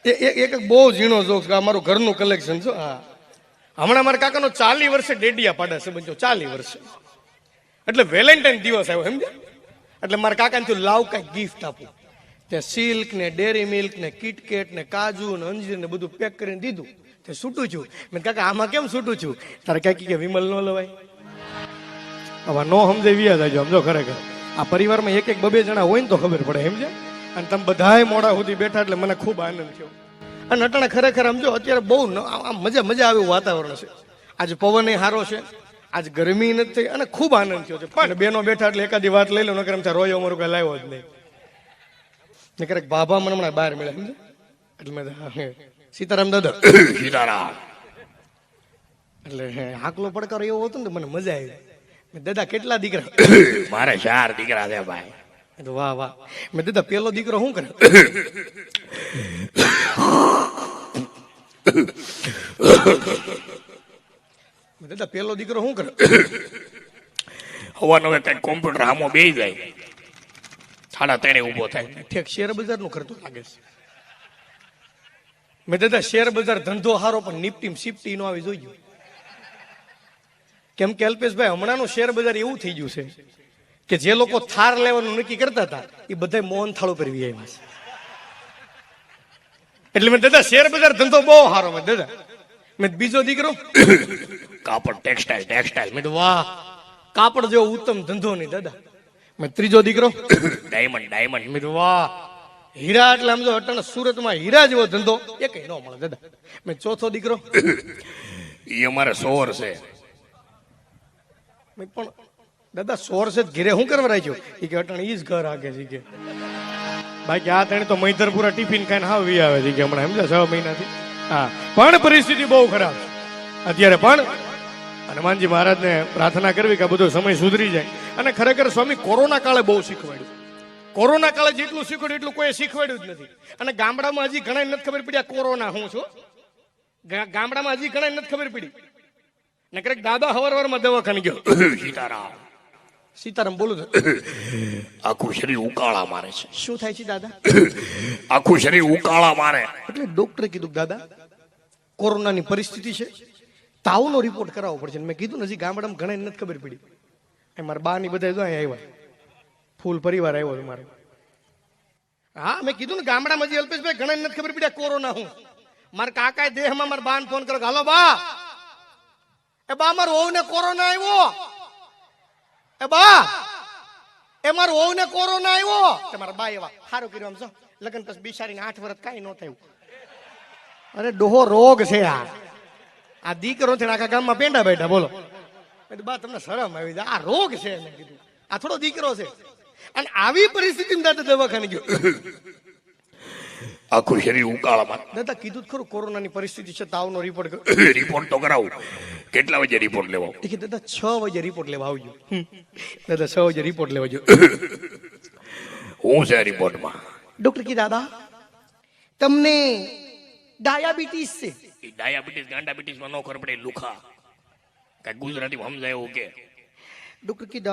એક બહુ ઝીણો જોક છે, મારું ઘરનું કલેક્શન છો. હા, હમણાં મારા કાકાનો 40 વર્ષે ડેડિયા પાડે છે બંજો, 40 વર્ષે. એટલે વેલેન્ટાઇન દિવસ આવ્યો સમજ્યા, એટલે મારા કાકાને થયું લાવ કઈ ગિફ્ટ આપું. ત્યાં સિલ્ક ને ડેરી મિલ્ક ને કિટકેટ ને કાજુ ને અંજીર ને બધું પેક કરીને દીધું. તે છૂટું છું. મેં કાકા આમાં કેમ છૂટું છું? તારે કાકી કે વિમલ ન લવાય. હવે નો સમજે વ્યા જાજો. સમજો ખરેખર આ પરિવારમાં એક બબે જણા હોય ને તો ખબર પડે સમજે. અને તમે બધાય મોડા સુધી બેઠા એટલે મને ખૂબ આનંદ થયો. અને અટાણે ખરેખર સમજો અત્યારે બહુ આમ મજા આવે એવું વાતાવરણ છે. આજે પવન એ સારો છે, આજ ગરમી નથી થઈ અને ખૂબ આનંદ થયો છે. પણ બેનો બેઠા એટલે એકાદી વાત લઈ લો, નકર એમ રોયો અમારું કઈ લાવ્યો જ નહીં. ને ક્યારેક બાબા મને હમણાં બહાર મળ્યા સમજે. એટલે મેં સીતારામ દાદા સીતારામ એટલે હાકલો પડકારો એવો હતો ને મને મજા આવી. દાદા કેટલા દીકરા? મારે 4 દીકરા છે ભાઈ. વાહ વાહ. મેં દાદા પેલો દીકરો શું કરે? દાદા પેલો દીકરો શું કરે? હવાનો કઈ કોમ્પ્યુટર આમો બેસી જાય, 3:30 ઉભો થાય. ઠેક શેર બજાર નું કરતો લાગે છે. મેં દાદા શેર બજાર ધંધો હારો પણ નિફ્ટી સિફ્ટી નો આવી જોઈ. કેમ કે અલ્પેશભાઈ હમણાંનું શેર બજાર એવું થઈ ગયું છે કે જે લોકો થાર લેવાનું નક્કી કરતા હતા એ બધા મોહન થાળ ઉપર આવ્યા છે. એટલે મેં દાદા શેર બજાર ધંધો બહુ સારો. મેં દાદા મેં બીજો દીકરો કાપડ ટેક્સટાઇલ. મેં વાહ, કાપડ જેવો ઉત્તમ ધંધો નહીં દાદા. મેં ત્રીજો દીકરો ડાયમંડ. મેં વાહ, હીરા. એટલે આમ જો અટાણે સુરતમાં હીરા જેવો ધંધો એ કઈ ન મળે દાદા. મેં ચોથો દીકરો એ અમારે સોર છે. પણ દાદા સોર છે ઘેરે શું કરવા રાખ્યો? એ કે અટાણે ઈ જ ઘર આગે છે કે બાકી આ તણે તો મૈતરપુરા ટિફિન ખાઈને હાવી આવે છે કે હમણાં સમજ્યા 6 મહિનાથી. હા, પણ પરિસ્થિતિ બહુ ખરાબ અત્યારે. પણ હનુમાનજી મહારાજને પ્રાર્થના કરવી કે બધો સમય સુધરી જાય. અને ખરેખર સ્વામી કોરોના કાળે બહુ શીખવાડ્યું. કોરોના કાળે જેટલું શીખવાડ્યું એટલું કોઈ શીખવાડ્યું જ નથી. અને ગામડામાં હજી ઘણા નથી ખબર પડી આ કોરોના હું છું. ગામડામાં હજી ઘણા નથી ખબર પડી. ને ક્યારેક દાદા હવારમાં દવાખાને ગયો. સીતારામ બોલું છું. આખું શરીર ઉકાળા મારે છે. શું થાય છે દાદા? આખું શરીર ઉકાળા મારે. એટલે ડોક્ટરે કીધું દાદા કોરોનાની પરિસ્થિતિ છે, તાવનો રિપોર્ટ કરાવવો પડશે. મેં કીધું ને હજી ગામડામાં ઘણા નથી ખબર પડી. મારા બા ની બધા આવ્યા, ફૂલ પરિવાર આવ્યો છે મારે. હા, મેં કીધું ને ગામડામાં હજી અલ્પેશભાઈ ઘણા નથી ખબર પડી કોરોના હું. મારા કાકા દેહમાં મારા બાને ફોન કર્યો, હાલો બા, એ બા મારા વહુને કોરોના આવ્યો. એ બા, એ મારા વહુને કોરોના આવ્યો. તમારા બા એવા સારું કર્યું આમ છો લગ્ન પછી બિચારીને 8 વર્ષ કઈ ન થયું. અરે ડોહો રોગ છે આ દીકરો છે આખા ગામમાં પેંડા બેઠા. બોલો બા તમને શરમ આવી જાય? આ રોગ છે. મેં કીધું આ થોડો દીકરો છે. અને આવી પરિસ્થિતિમાં દાદા દવાખાને ગયો. આખું શરીર ઉકાળામાં. દાદા કીધું ખરું કોરોનાની પરિસ્થિતિ છે, તાવનો રિપોર્ટ રિપોર્ટ તો કરાવું. કેટલા વાગે રિપોર્ટ લેવા? દાદા 6 વાગે રિપોર્ટ લેવા આવજો. દાદા 6 વાગે રિપોર્ટ લેવા જો. હું છે રિપોર્ટમાં? ડોક્ટર કી દાદા તમને ડાયાબિટીસ છે. એ ડાયાબિટીસ ગાંડાબિટીસમાં નો ખબર પડે. લુખા કઈ ગુજરાતીમાં સમજાય એવું કે? ડોક્ટર કી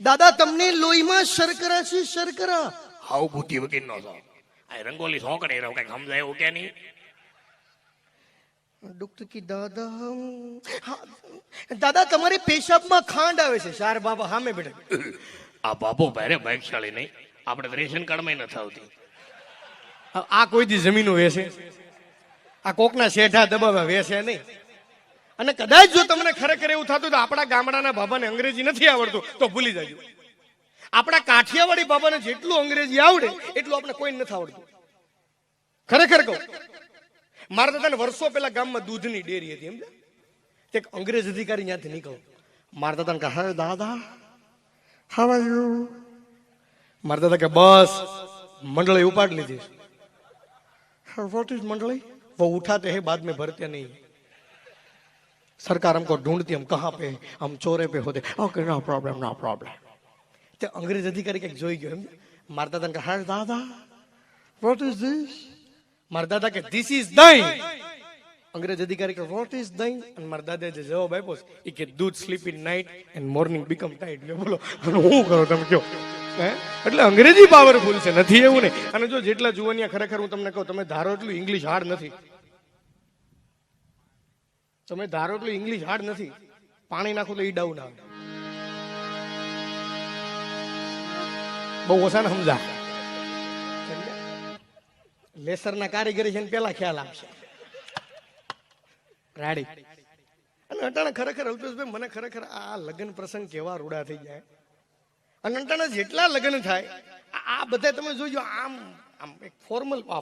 દાદા તમને લોહીમાં શર્કરા છે. શર્કરા હાવ બુદ્ધિ વકીલ નો છો. આ રંગોલી સોંકડે રહ્યો કઈ સમજાય એવું કે નહીં? ડોક્ટર કી દાદા તમારે પેશાબમાં ખાંડ આવે છે. સાર બાબા સામે બેઠા. આ બાબો ભારે ભાગશાળી નહીં, આપણે રેશન કાર્ડમાં નથી આવતી. આ કોઈ દી જમીનો વેસે, આ કોકના શેઠા દબાવા વેસે નહીં. અને કદાચ જો તમને ખરેખર એવું થતું તો આપણા ગામડાના બાબાને અંગ્રેજી નથી આવડતું તો ભૂલી જાજો. આપણા કાઠિયાવાડી બાબાને જેટલું અંગ્રેજી આવડે એટલું આપણે કોઈ નથી આવડતું. ખરેખર કહું, મારા દાદાને વર્ષો પહેલા ગામમાં દૂધની ડેરી હતી. એમ એક અંગ્રેજ અધિકારી ત્યાંથી નીકળો. મારા દાદાને કહે, હે દાદા હાવ આર યુ? મારા દાદા કે બસ मंडली उपाड़ लीजिए. व्हाट इज मंडली? वो उठाते हैं बाद में भरते नहीं. सरकार हमको ढूंढती, हम कहाँ पे, हम चोरे पे होते. Okay no problem no problem. ते अंग्रेज अधिकारी के જોઈ ગયો. મારા દાદા કે હા દાદા व्हाट इज दिस? મારા દાદા કે ધીસ ઇઝ દહીં. અંગ્રેજ અધિકારી કે व्हाट इज દહીં? અને મારા દાદાએ જે જવાબ આપ્યો એ કે દૂધ slip in night and morning become tight. બોલો હું કરો તમે કયો? હે? એટલે અંગ્રેજી પાવરફુલ છે, નથી એવું નહીં. અને જો જેટલા જુવાનિયા ખરેખર હું તમને કહું, તમે ધારો એટલું ઇંગ્લિશ હાર્ડ નથી. તમે ધારો એટલું ઇંગ્લિશ હાર્ડ નથી. પાણી નાખો તો ઈ ડાઉન આવે. બહુ ઓછા ને સમજા. લેસરના કારીગરી છે ને પેલા ખ્યાલ આવશે. રાડી. અને અટાણે ખરેખર અલ્પેશભાઈ મને ખરેખર આ લગ્ન પ્રસંગ કેવા રૂડા થઈ જાય. અને અટાણે જેટલા લગ્ન થાય આ બધા તમે જોજો આમ આમ એક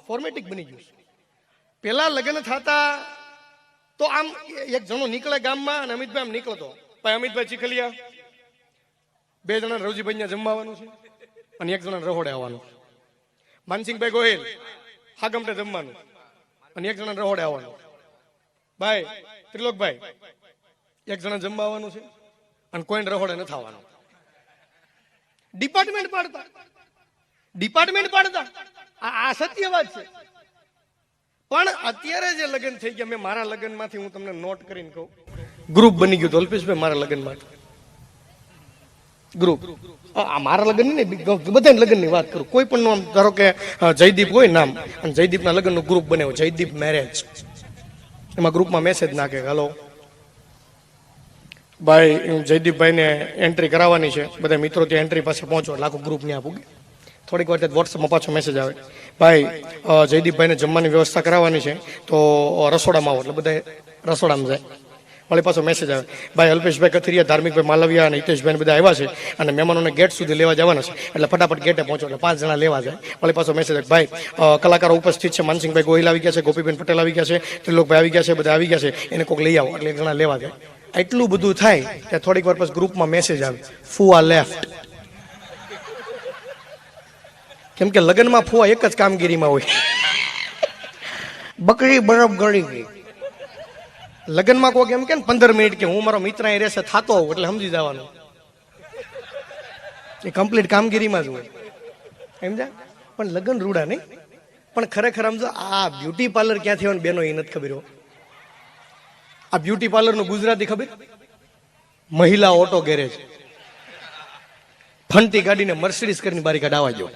ફોર્મેટિક બની ગયું છે. પેલા લગ્ન થતા તો આમ એક જણો નીકળે ગામમાં અને અમિતભાઈ આમ નીકળતો, ભાઈ અમિતભાઈ ચીખલિયા, 2 જણા રવજીભાઈ જમવાનું છે અને 1 જણા રહોડે આવવાનું. માનસિંહભાઈ ગોહિલ હાગમટે જમવાનું અને 1 જણા રહોડે આવવાનું. ભાઈ ત્રિલોકભાઈ 1 જણા જમવા આવવાનું છે અને કોઈને રહોડે નથી આવવાનું. ડિપાર્ટમેન્ટ પાડતા આ સત્ય વાત છે. પણ અત્યારે જે લગ્ન થઈ ગયા, મેં મારા લગ્નમાંથી હું તમને નોટ કરીને કહું, ગ્રુપ બની ગયું. અલ્પેશભાઈ મારા લગ્નમાંથી ગ્રુપ, મારા લગ્ન નહીં, બધા લગ્નની વાત કરું. કોઈ પણ નામ ધારો કે જયદીપ હોય નામ, અને જયદીપના લગ્નનું ગ્રુપ બને, જયદીપ મેરેજ. એમાં ગ્રુપમાં મેસેજ નાખે, હાલો ભાઈ જયદીપભાઈને એન્ટ્રી કરાવવાની છે, બધા મિત્રો ત્યાં એન્ટ્રી પાસે પહોંચો, લાખો ગ્રુપ ત્યાં પૂગે. થોડીક વાર વોટ્સઅપમાં પાછો મેસેજ આવે, ભાઈ જયદીપભાઈને જમવાની વ્યવસ્થા કરાવવાની છે તો રસોડામાં આવો. એટલે બધા રસોડામાં જાય. વળી પાછો મેસેજ આવે, ભાઈ અલ્પેશભાઈ કથિરિયા, ધાર્મિકભાઈ માલવિયા અને હિતેશભાઈ બધા આવ્યા છે અને મહેમાનોને ગેટ સુધી લેવા જવાના છે, એટલે ફટાફટ ગેટે પહોંચો. એટલે 5 જણા લેવા જાય. વળી પાછો મેસેજ આવે, ભાઈ કલાકારો ઉપસ્થિત છે, માનસિંહભાઈ ગોહિલ આવી ગયા છે, ગોપીબેન પટેલ આવી ગયા છે, ત્રિલોકભાઈ આવી ગયા છે, બધા આવી ગયા છે, એને કોઈક લઈ આવો. એટલે 1 જણા લેવા જાય. એટલું બધું થાય ત્યાં થોડીક વાર પછી ગ્રુપમાં મેસેજ આવે, ફુવા લેફ્ટ. કેમ કે લગ્નમાં ફુવા એક જ કામગીરીમાં હોય, બકરી બરફ ગળી ગઈ. લગ્નમાં કોઈ એમ કે 15 મિનિટ કે હું મારો મિત્ર અહીં રહેશે થાતો હોઉં એટલે સમજી જવાનું એ કમ્પ્લીટ કામગીરીમાં જ હોય. સમજ્યા? પણ લગ્ન રૂડા નહીં. પણ ખરેખર સમજો આ બ્યુટી પાર્લર ક્યાંથી હોય બેનો એ નથી ખબર. આ બ્યુટી પાર્લરનું ગુજરાતી ખબર? મહિલા ઓટો ગેરેજ. ફંટી ગાડીને મર્સિડીઝ કરીને બારી કાઢવા ગયો.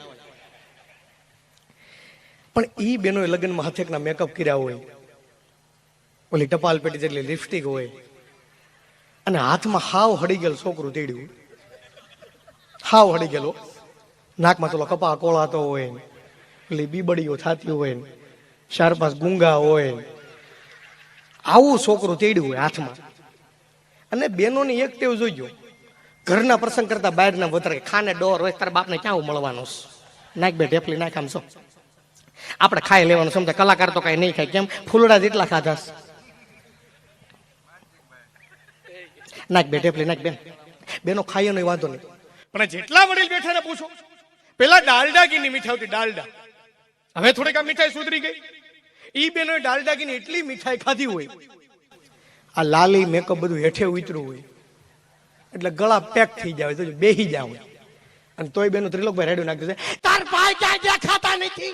પણ ઈ બેનો લગ્નમાં હાથેકના મેકઅપ કર્યા હોય, ઓલી ટપાલ પેટી જેટલી લિપસ્ટિક હોય, અને હાથમાં હાવ હડી ગયેલ છોકરું તેડ્યું, હાવ હડી ગયેલો, નાકમાં તો કપા કોળાતો હોય, ઓલી બીબડીઓ થતી હોય, 4-5 ગુંગા હોય, આવું છોકરું તેડ્યું હોય હાથમાં. અને બેનોની એક ટેવ જોઈજો, ઘરના પ્રસંગ કરતા બહારના વધારે ખાને ડોર હોય, તારા બાપને ક્યાં મળવાનો? નાખ બે ઢેફલી નાખ આમ છો, આપણે ખાઈ લેવાનું. સમજે કલાકાર તો કઈ નહીં ખાય, કેમ? ફૂલડા જેટલા ખાધા. નાખ બે ઢેફલી નાખ. બેનો ખાઈ નો વાંધો નહીં, પણ જેટલા વડીલ બેઠા ને પૂછો, પેલા ડાલડા ઘીની મીઠાઈ હતી, ડાલડા. હવે થોડીક આ મીઠાઈ સુધરી ગઈ. ઈ બેનો ડાલડા ઘીની એટલી મીઠાઈ ખાધી હોય, આ લાલી મેકઅપ બધું હેઠે ઉતર્યું હોય, એટલે ગળા પેક થઈ જાય, તો બેહી જાવ. અને તોય બેનો ત્રિલોકભાઈ રેડું નાખી દે, તાર ભાઈ ક્યાં ગયા ખાતા નથી,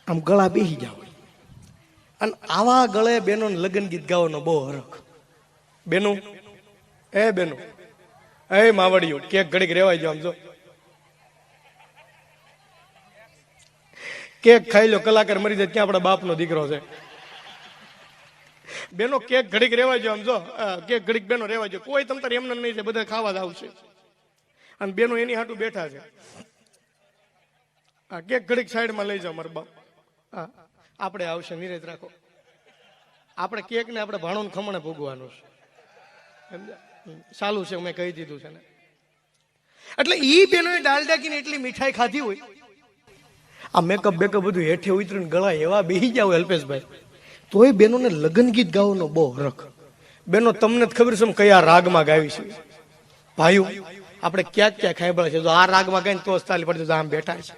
આમ ગળા બેહી જાવ. અને આવા ગળે બેનો લગ્ન ગીત ગાવાનો બહુ હરખ. બેનું બેનું માવડિયું કેક ઘડીક રેવાય જો, આમ જો કેક ખાઈ લો, કલાકાર મરી જાય, ક્યાં આપણા બાપનો દીકરો છે. બેનો કેક ઘડીક રેવાય જો, આમ જો કેક ઘડીક બેનો રેવાય જો, કોઈ તમ તારે એમને નહીં છે, બધા ખાવા જ આવશે. અને બેનો એની હાટું બેઠા છે. આ કેક ઘડીક સાઈડમાં લઈ જાઓ મારા બાપ, આપણે આવશે, નિરેત રાખો. આપણે કેક ને આપણે ભાણું ખમણે ભોગવાનું છે, ચાલુ છે, મેં કહી દીધું છે ને. એટલે ઈ બેનોએ ડાલડા કીને એટલી મીઠાઈ ખાધી હોય, આ મેકઅપ બેકઅપ બધું હેઠે ઉતરીને ગળા એવા બેહી જાવ અલ્પેશભાઈ, તોય બેનોને લગ્ન ગીત ગાવાનો બહુ હરખ. બેનો તમને જ ખબર છે કયા રાગમાં ગાવી છે. ભાઈઓ આપણે ક્યાંક ક્યાંક ખાઈ છે, જો આ રાગમાં ગાય તો તાલી પડે, આમ બેઠા છે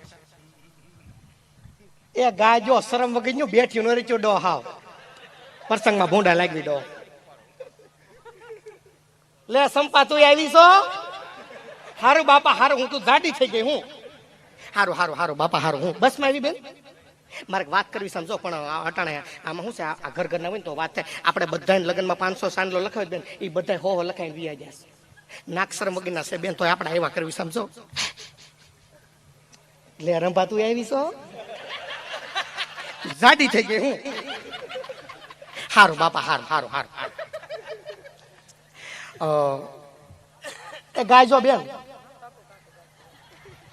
એ ગાજો શરમ વગર બેઠી નો રેચો ડો હાવ પ્રસંગમાં ભૂંડા લાગવી ડો. લે સંપા તું આવી છો? હારું બાપા હારું, હું તું જાડી થઈ ગઈ. હું હારું હારું હારું બાપા હારું, હું બસ માં આવી. બેન મારે વાત કરવી સમજો, પણ અટાણે આમાં શું છે, આ ઘર ના હોય ને તો વાત થાય. આપણે બધાને લગ્નમાં 500 સાંડલો લખાવે બેન, એ બધા હો લખાઈને વિયા જશે. નાક્ષર મગીના છે બેન, તો આપણે આવ્યા કરવી સમજો. એટલે રંભા તું આવી છો, જાડી થઈ ગઈ હું. હારું બાપા, હારું હારું હારું. એ ગાયજો બેન,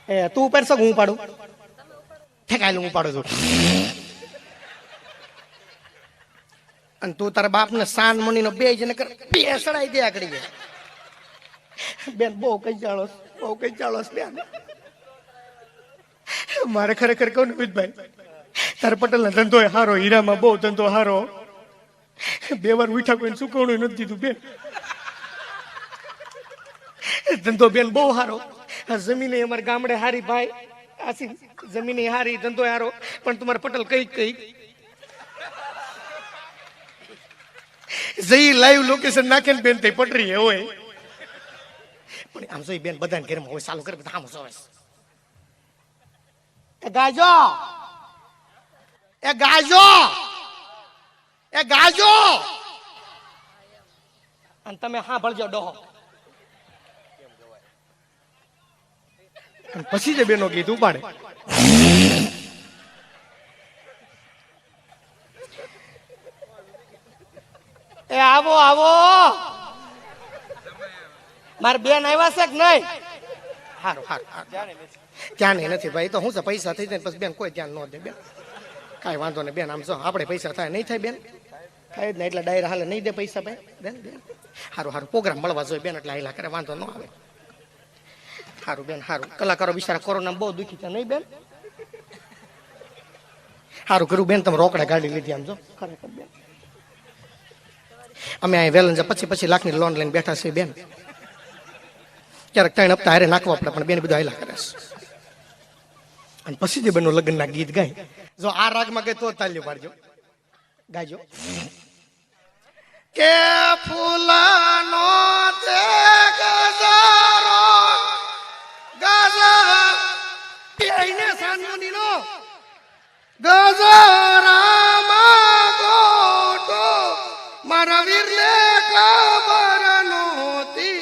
એ તું ઉપર છો હું પાડું? ઠેકાયેલું હું પાડું છું. અને તું તારા બાપ ને સાન મણી નો બે જને કર, બે સડાઈ દે આકડી ગયા. બેન બહુ કઈ ચાલો, બહુ કઈ ચાલો બેન. મારે ખરેખર કહું ને વિજભાઈ, તારા પટેલ ના ધંધો હારો, હીરામાં બહુ ધંધો હારો. 2 વાર ઉઠા કોઈને ચૂકવણું નથી દીધું બેન. ધંધો બેન બહુ હારો. જમીને અમારા ગામડે હારી ભાઈ, આસી જમીને હારી, ધંધો હારો. પણ તમારા પટેલ કઈ જઈ લાઈવ લોકેશન નાખે ને બેન, તે પટરી હોય. પણ આમ જોઈ બેન બધાને ઘરમાં હોય, ચાલુ કરે બધા આમ જોવે. એ ગાજો, એ ગાજો, એ ગાજો. અને તમે હા ભળજો ડોહો. પછી જે બેનો ગીત ઉપાડે. એ આવો આવો, મારે બેન આવ્યા છે કે નહીં? હારું હારું, ધ્યાન નથી ભાઈ. તો હું છે પૈસા થઈ જાય પછી બેન કોઈ ધ્યાન ન દે બેન. કાંઈ વાંધો નહીં બેન. આમ જો આપણે પૈસા થાય નહીં થાય બેન, થાય જ ને. એટલે ડાયરા હાલે નહીં દે પૈસા ભાઈ બેન. બેન હારું હારું, પ્રોગ્રામ મળવા જોઈએ બેન, એટલે હાઈલા કરે, વાંધો ન આવે. હારું બેન હારું. કલાકારો બિચારા કોરોના બહુ દુઃખી છે નહીં બેન? હારું કર્યું બેન, તમે રોકડા ગાડી લીધી. આમ જો ખરેખર બેન, અમે અહીં વેલંજા 25 લાખની લોન લઈને બેઠા છીએ બેન. ક્યારેક 3 હપ્તા હારે નાખવા પડે, પણ બેન બધું હાઈલા કરે છે. અને પછી જે બેનો લગ્નના ગીત ગાય, જો આ રાગમાં ગઈ તો તાલ્યું પાડજો, ગાજો. કે ફૂલાનો તે ગજારો, ગજા પીને સાંજોનીનો ગજરામાં ગોટો, મારા વીરને ખબર નહોતી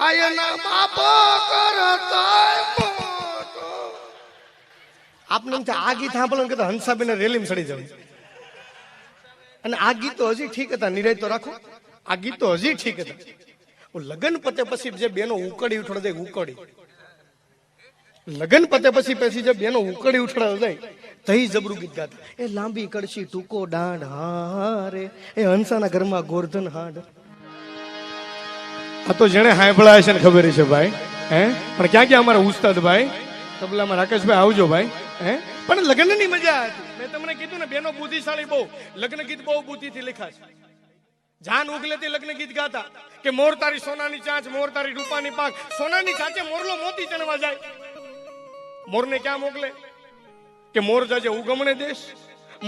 આયના બાપો કરતા મોટો. આપને એમ થાય આ ગીત સાંભળો કે હંસાબેન રેલીમાં ચડી જવું. અને આ ગીત તો હજી ઠીક હતા, નિરાય તો રાખો. આ ગીત તો હજી ઠીક હતા. લગ્ન પતે પછી જે બેનો ઉકળી ઉઠડ જાય, ઉકળી લગ્ન પતે પછી જે બેનો ઉકળી ઉઠડ જાય, તઈ જબરું ગીત ગાતા. એ લાંબી કડશી ટૂંકો દાંડ હારે, એ હંસાના ઘરમાં ગોરધન હાડ. આ તો જેને હાંભળાય છે ને ખબર છે ભાઈ. હે પણ ક્યાં ક્યાં અમારા ઉસ્તાદ ભાઈ તબલામાં રાકેશભાઈ આવજો ભાઈ. હે પણ લગ્નની મજા હતી. મેં તમને કીધું ને બેનો બુદ્ધિશાળી બહુ. લગ્ન ગીત બહુ બુદ્ધિથી લખાશે. જાન ઉગલેથી લગ્ન ગીત ગાતા કે મોર તારી સોનાની ચાંચ, મોર તારી રૂપાની પાંખ. સોનાની ચાંચે મોરલો મોતી ચણવા જાય. મોરને ક્યાં મોકલે કે મોર જાજે ઉગમણે દેશ,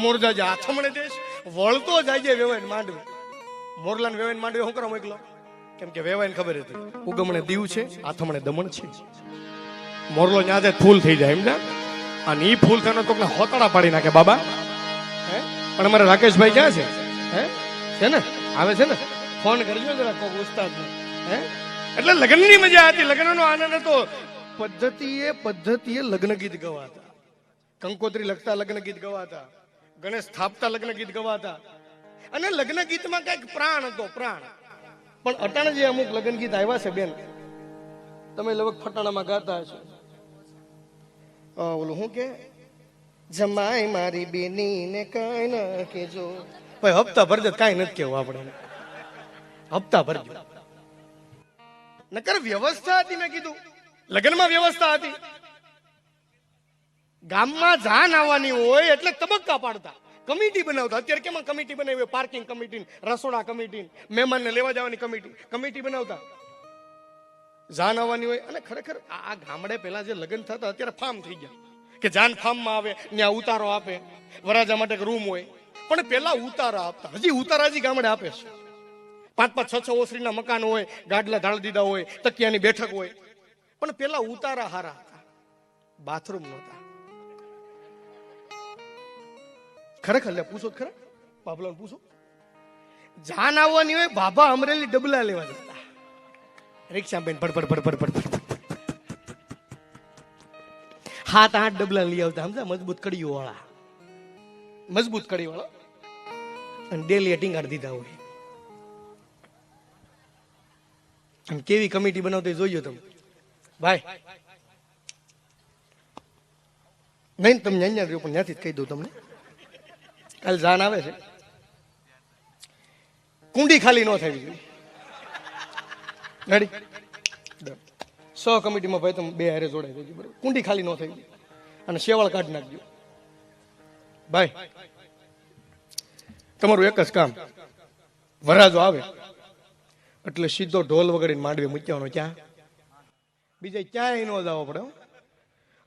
મોર જાજે આથમણે દેશ, વળતો જાજે વેવાઈને માંડવે. મોરલાને વેવાઈને માંડવે શું કરવા મોકલો? કેમ કે વેવાઈને ખબર હતી ઉગમણે દીવ છે, આથમણે દમણ છે. મોરલો ન્યાજે ફૂલ થઈ જાય એમ. અને ઈ ફૂલ થવાનો કોકને હોતડા પાડી નાખે બાબા. હે પણ અમારે રાકેશભાઈ ક્યાં છે? હે છે ને, આવે છે ને, ફોન કરજો જરા કોક ઉસ્તાદને. હે એટલે લગ્નની મજા હતી, લગ્નનો આનંદ હતો. પદ્ધતિએ લગ્ન ગીત ગવાતા, કંકોત્રી લખતા લગ્ન ગીત ગવાતા, ગણેશ સ્થાપતા લગ્ન ગીત ગવાતા. અને લગ્ન ગીતમાં કઈક પ્રાણ હતો, પ્રાણ. પણ અટાણે જે અમુક લગ્ન ગીત આવ્યા છે બેન, તમે લગભગ ફટાણામાં ગાતા હશો. ઓલું શું કે જમાઈ મારી બેની ને કઈ ન કેજો. ભાઈ હપ્તા ભરજો, કઈ નથી કેવું આપણે. હપ્તા ભરજો. નકર વ્યવસ્થા હતી. મેં કીધું લગ્નમાં વ્યવસ્થા હતી. ગામમાં જાન આવવાની હોય એટલે તબક્કા પાડતા, કમિટી બનાવતા. અત્યારે કેમાં કમિટી બનાવી? પાર્કિંગ કમિટી, રસોડા કમિટી, મહેમાનને લેવા જવાની કમિટી બનાવતા. જાન આવવાની હોય. અને ખરેખર આ ગામડે પેલા જે લગ્ન થતા, અત્યારે ફાર્મ થઈ ગયા કે જાન ફાર્મમાં આવે, ત્યાં ઉતારો આપે, વરાજા માટે રૂમ હોય. પણ પેલા ઉતારા આપતા. હજી ઉતારા હજી ગામડે આપે છે. 5-5, 6-6 ઓસરીના મકાન હોય, ગાડલા ઢાળ દીધા હોય, તકિયાની બેઠક હોય. પણ પેલા ઉતારા હારા હતા, બાથરૂમ નહોતા. ખરેખર લે પૂછો ખરા, બાબલાને પૂછો. જાન આવવાની હોય, ભાભા અમરેલી ડબલા લેવા જતા. રિક્ષા બેન food food food food food હાથ 8 ડબલા લઈ આવતા સમજા, મજબૂત કડીઓ વાળા, મજબૂત કડી વાળા, અને ડેલી ટીંગાડ દીધા હોય. અને કેવી કમિટી બનાવતી જોયો તમે ભાઈ. નહીં તમે અહીંયા રહ્યો, પણ ત્યાંથી જ કહી દઉં તમને. કાલે જાન આવે છે, કુંડી ખાલી ન થવી જોઈએ. રેડી? 100 કમિટીમાં ભાઈ તમે 2 હારે જોડાઈ દેજો, બરાબર? કુંડી ખાલી ન થવી જોઈએ અને શેવાળ કાઢી નાખજો ભાઈ. તમારું એક જ કામ, વરાજો આવે એટલે સીધો ઢોલ વગાડીને માંડવે મૂક્યાનો. ક્યાં? બીજે ક્યાંય ન જવો પડે.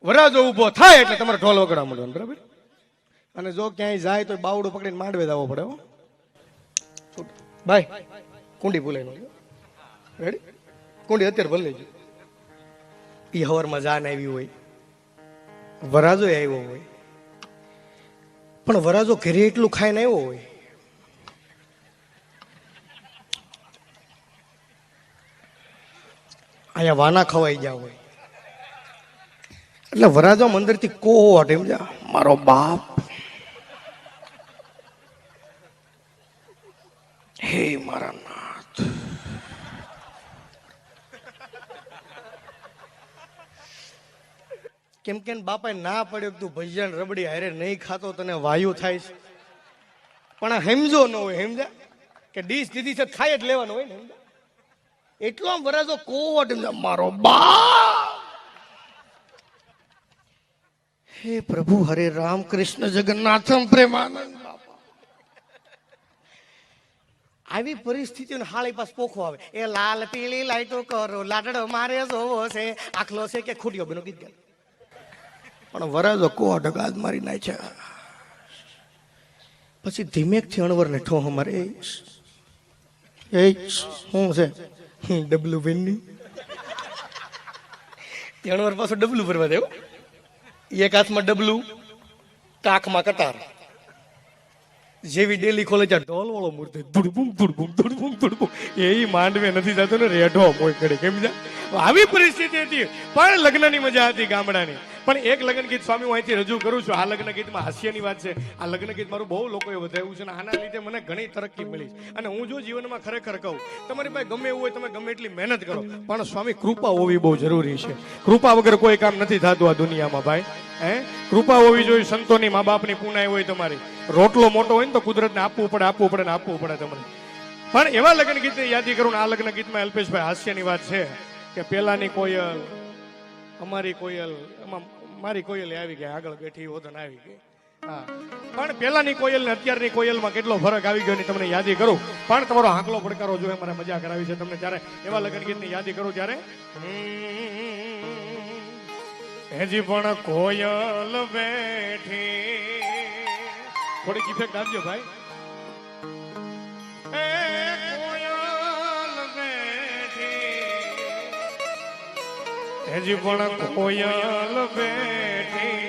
વરાજો ઉભો થાય એટલે તમારે ઢોલ વગાડવા માંડવાનું, બરાબર? અને જો ક્યાંય જાય તો બાવડું પકડીને માંડવે જવો પડે ભાઈ. કુંડી ભૂલાઈ ન. રેડી? કુંડી અત્યારે ભલે લેજો. એ હવારમાં જાન આવી હોય, વરાજો આવ્યો હોય, પણ વરાજો ઘરે એટલું ખાઈને આવ્યો હોય, અહીંયા વાના ખવાઈ ગયા હોય, એટલે વરાજો અંદરથી કોટ એમ જા મારો બાપ, હે મારા નાથ. કેમ કે બાપાએ ના પડ્યો તું ભજીયા રબડી હારે નહીં ખાતો તને વાયુ થાય છે, પણ આ સમજો ન હોય. સમજ્યા કે ડીશ દીધી છે ખાઈ જ લેવાનું હોય ને. સમજ્યા? એટલો આમ વરાજો કોટ એમ મારો બાપ. હે પ્રભુ હરે રામ કૃષ્ણ જગન્નાથમ પ્રેમાનંદ. આવી પરિસ્થિતિઓ હાળી પાસ પોખો આવે. એ લાલ પીળી લાઈટો કરો, લાડડો મારે જોવો છે, આખલો છે કે ખૂટ્યો બેનો ગીત ગાય. પણ વરાજો કોટ ગાદ મારી નાખ્યા. પછી ધીમેકથી અણવર ને ઠો અમારે એ શું છે ડબલું બેનની. અણવર પાછો ડબલું ભરવા દેવું. એક હાથમાં ડબલું, કાખમાં કટાર. જેવી ડેલી ખોલે ત્યાં ઢોલ વાળો મૂર્તિ ધુડબુમ ધુડબુમ ધુડબુમ ધુડબુમ. એ માંડવે નથી જતો ને રેઢો મોય કરે. કેમ છે? આવી પરિસ્થિતિ હતી, પણ લગ્નની મજા હતી ગામડાની. પણ એક લગ્ન ગીત સ્વામી હું અહીંથી રજૂ કરું છું. આ લગ્ન ગીતમાં હાસ્યની વાત છે. આ લગ્ન ગીત મારું બહુ લોકોએ વધાર્યું છે, અને આના લીધે મને ઘણી તરક્કી મળી. અને હું જો જીવનમાં ખરેખર કહું, તમારી પાસે ગમે એવું હોય, તમે ગમે એટલી મહેનત કરો, પણ સ્વામી કૃપા હોવી બહુ જરૂરી છે. કૃપા વગર કોઈ કામ નથી થતું આ દુનિયામાં ભાઈ. કૃપા હોવી જોઈએ. સંતોની, મા બાપની પુનાઈ હોય તમારી. રોટલો મોટો હોય ને તો કુદરતને આપવું પડે, આપવું પડે ને આપવું પડે તમારે. પણ એવા લગ્ન ગીતને યાદી કરું ને આ લગ્ન ગીતમાં અલ્પેશભાઈ હાસ્યની વાત છે કે પેલાની કોયલ, અમારી કોયલ, એમાં મારી કોયલ આવી ગઈ, આગળ બેઠી ઓધન આવી ગઈ. હા, પણ પેલાની કોયલ ને અત્યારની કોયલમાં કેટલો ફરક આવી ગયો ની તમને યાદી કરું. પણ તમારો હાંકલો પડકારો જોઈએ, મારે મજા કરાવી છે તમને. ત્યારે એવા લગ્ન ગીતની યાદી કરું ત્યારે હજી પણ કોયલ બેઠી. થોડીક ઇફેક્ટ આપજો ભાઈ. હજી પણ કોયલ બેઠી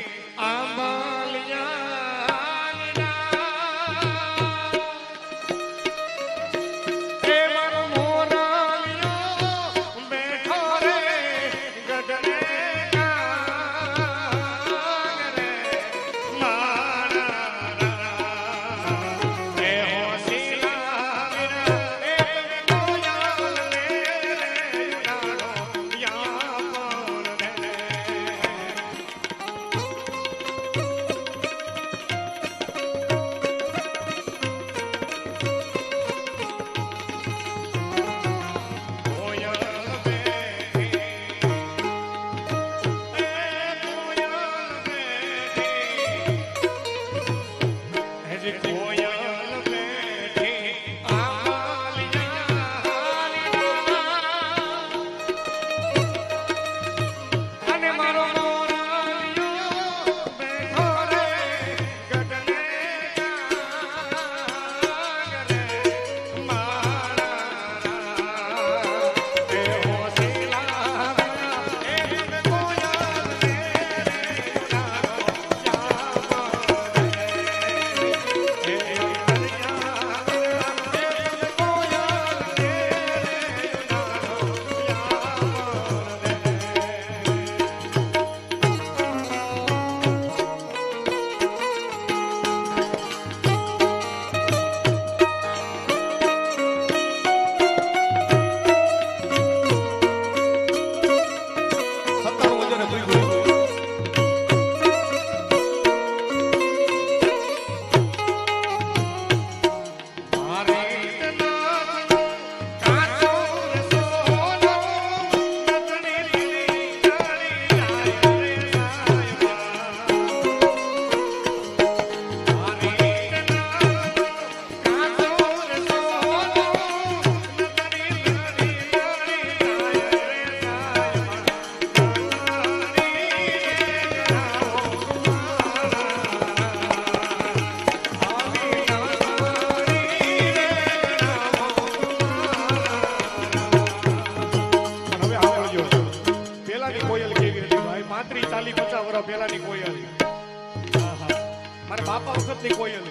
મારા બાપા વખતની કોયલ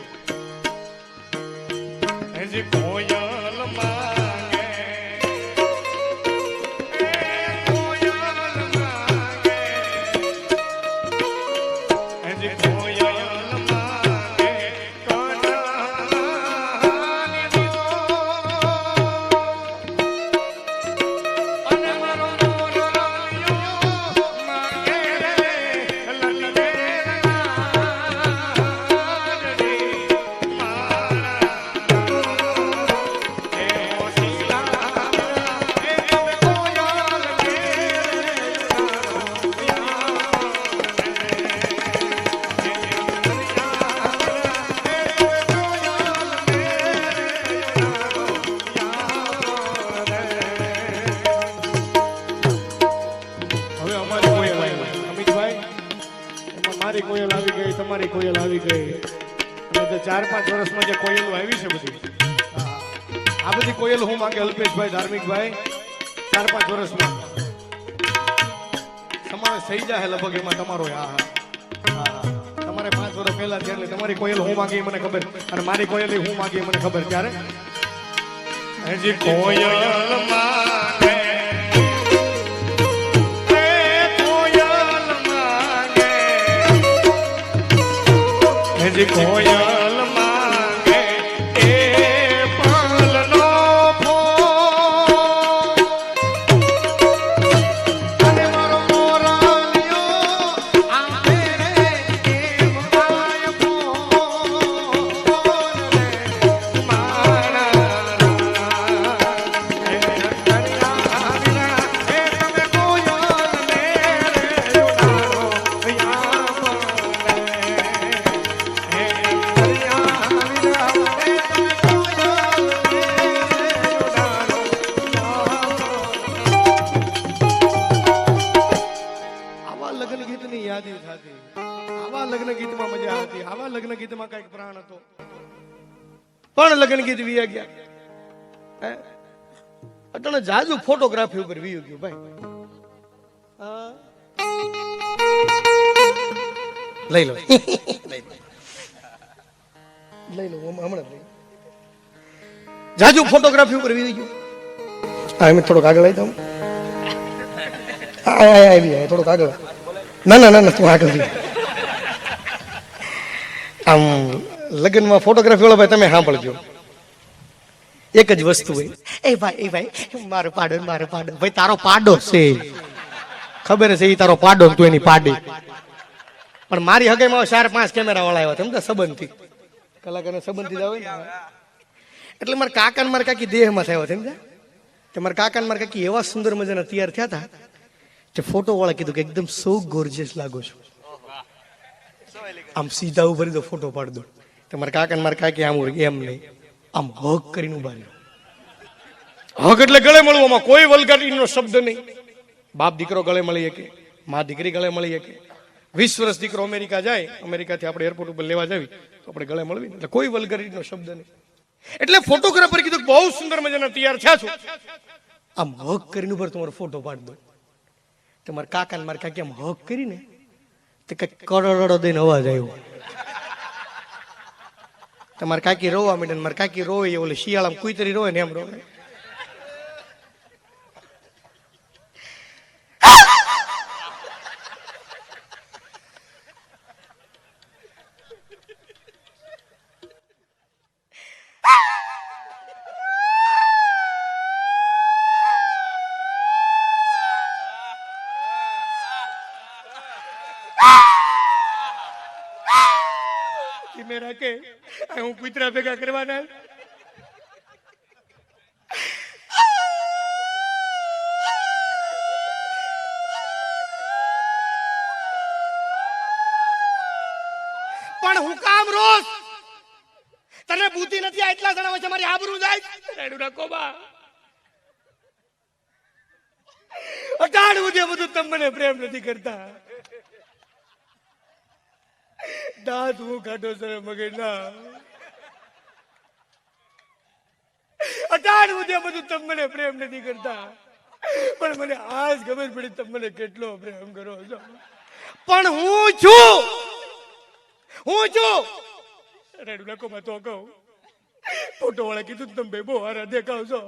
હજી કોયલ માંગે કોયલ આવી ગઈ, તમારી કોયલ આવી ગઈ, અને 4-5 વર્ષમાં જે કોયલ આવી છે બધી આ બધી કોયલ હું માંગે અલ્પેશભાઈ ધાર્મિકભાઈ 4-5 વર્ષમાં સમાવેશ થઈ જાય લગભગ એમાં તમારો તમારે 5 વર્ષ પહેલા છે એટલે તમારી કોયલ હું માંગી મને ખબર અને મારી કોયલ હું માંગી મને ખબર ત્યારે હજી કોયલ માંગે કોયલ માંગે એ પાલનો ફોન અને મારો મોરાલિયો આંખે કેમ ગાય ફોન રે મારા એ અંતરિયા વિના એ તમે કોયલ ને રે યુનારો આવા લગ્ન ગીતમાં મજા આવતી, આવા લગ્ન ગીતમાં કઈક પ્રાણ હતો, પણ લગ્ન ગીત વી ગયા અટણે જાજુ ફોટોગ્રાફી ઉપર વી ગયું ભાઈ. લઈ લો લઈ લો હમણાં લઈ જાજુ ફોટોગ્રાફી ઉપર વી ગયું. હા એમ થોડોક આગળ આવી દઉં. આવી થોડોક આગળ. ના ના ના તું આગળ આમ લગ્નમાં ફોટોગ્રાફી વાળા ભાઈ તમે સાંભળજો એક જ વસ્તુ હોય એ ભાઈ મારો પાડો ભાઈ તારો પાડો છે ખબર છે એ તારો પાડો તું એની પાડી પણ મારી હગાઈમાં 4-5 કેમેરા વાળા આવ્યા સમજા સંબંધથી કલાકારના સંબંધી આવે ને એટલે મારા કાકા ને મારા કાકી દેહમાં થયા સમજા તે મારા કાકા ને મારા કાકી એવા સુંદર મજાના તૈયાર થયા હતા તે ફોટો વાળા કીધું કે એકદમ સો ગોર્જિયસ લાગો છો આમ સીધા ઉભા દો ફોટો પાડ દો. તમારા કાકા ને મારા કાકી આમ એમ નહીં આમ હક કરીને ઉભા રહ્યો. હક એટલે ગળે મળવું, આમાં કોઈ વલ્ગારીનો શબ્દ નહીં. બાપ દીકરો ગળે મળી શકે, મા દીકરી ગળે મળી શકે. 20 વર્ષ દીકરો અમેરિકા જાય, અમેરિકાથી આપણે એરપોર્ટ ઉપર લેવા જાવી તો આપણે ગળે મળવી એટલે કોઈ વલ્ગારીનો શબ્દ નહીં. એટલે ફોટોગ્રાફર કીધું બહુ સુંદર મજાના તૈયાર થયા છો આમ હક કરીને ઉપર તમારો ફોટો પાડ દો. તમારા કાકા ને મારા કાકી આમ હક કરીને તે કઈક કરોડો દઈને અવાજ આવ્યો. તમારા કાકી રોવા માંડે, મારા કાકી રોય ઓલે શિયાળામાં કુતરી રોય ને એમ રોવે. મેરા કે હું કુતરા ભેગા કરવાના પણ હું કામ રોજ તને બુદ્ધિ નથી આ એટલા જણા વચ્ચે મારી આબરૂ જાય રેડુડા કોબા અટાડવું દે બધું તમને પ્રેમ નથી કરતા. દાંત હું કાઢો સર મગજ ના અટાડવું દે બધું તમને પ્રેમ નથી કરતા પણ મને આજ ખબર પડી તમે મને કેટલો પ્રેમ કરો છો. પણ હું છું હું છું રેડું નાખો માં તો કહું ફોટો વાળા કીધું તમે બે બહુ હારા દેખાવ છો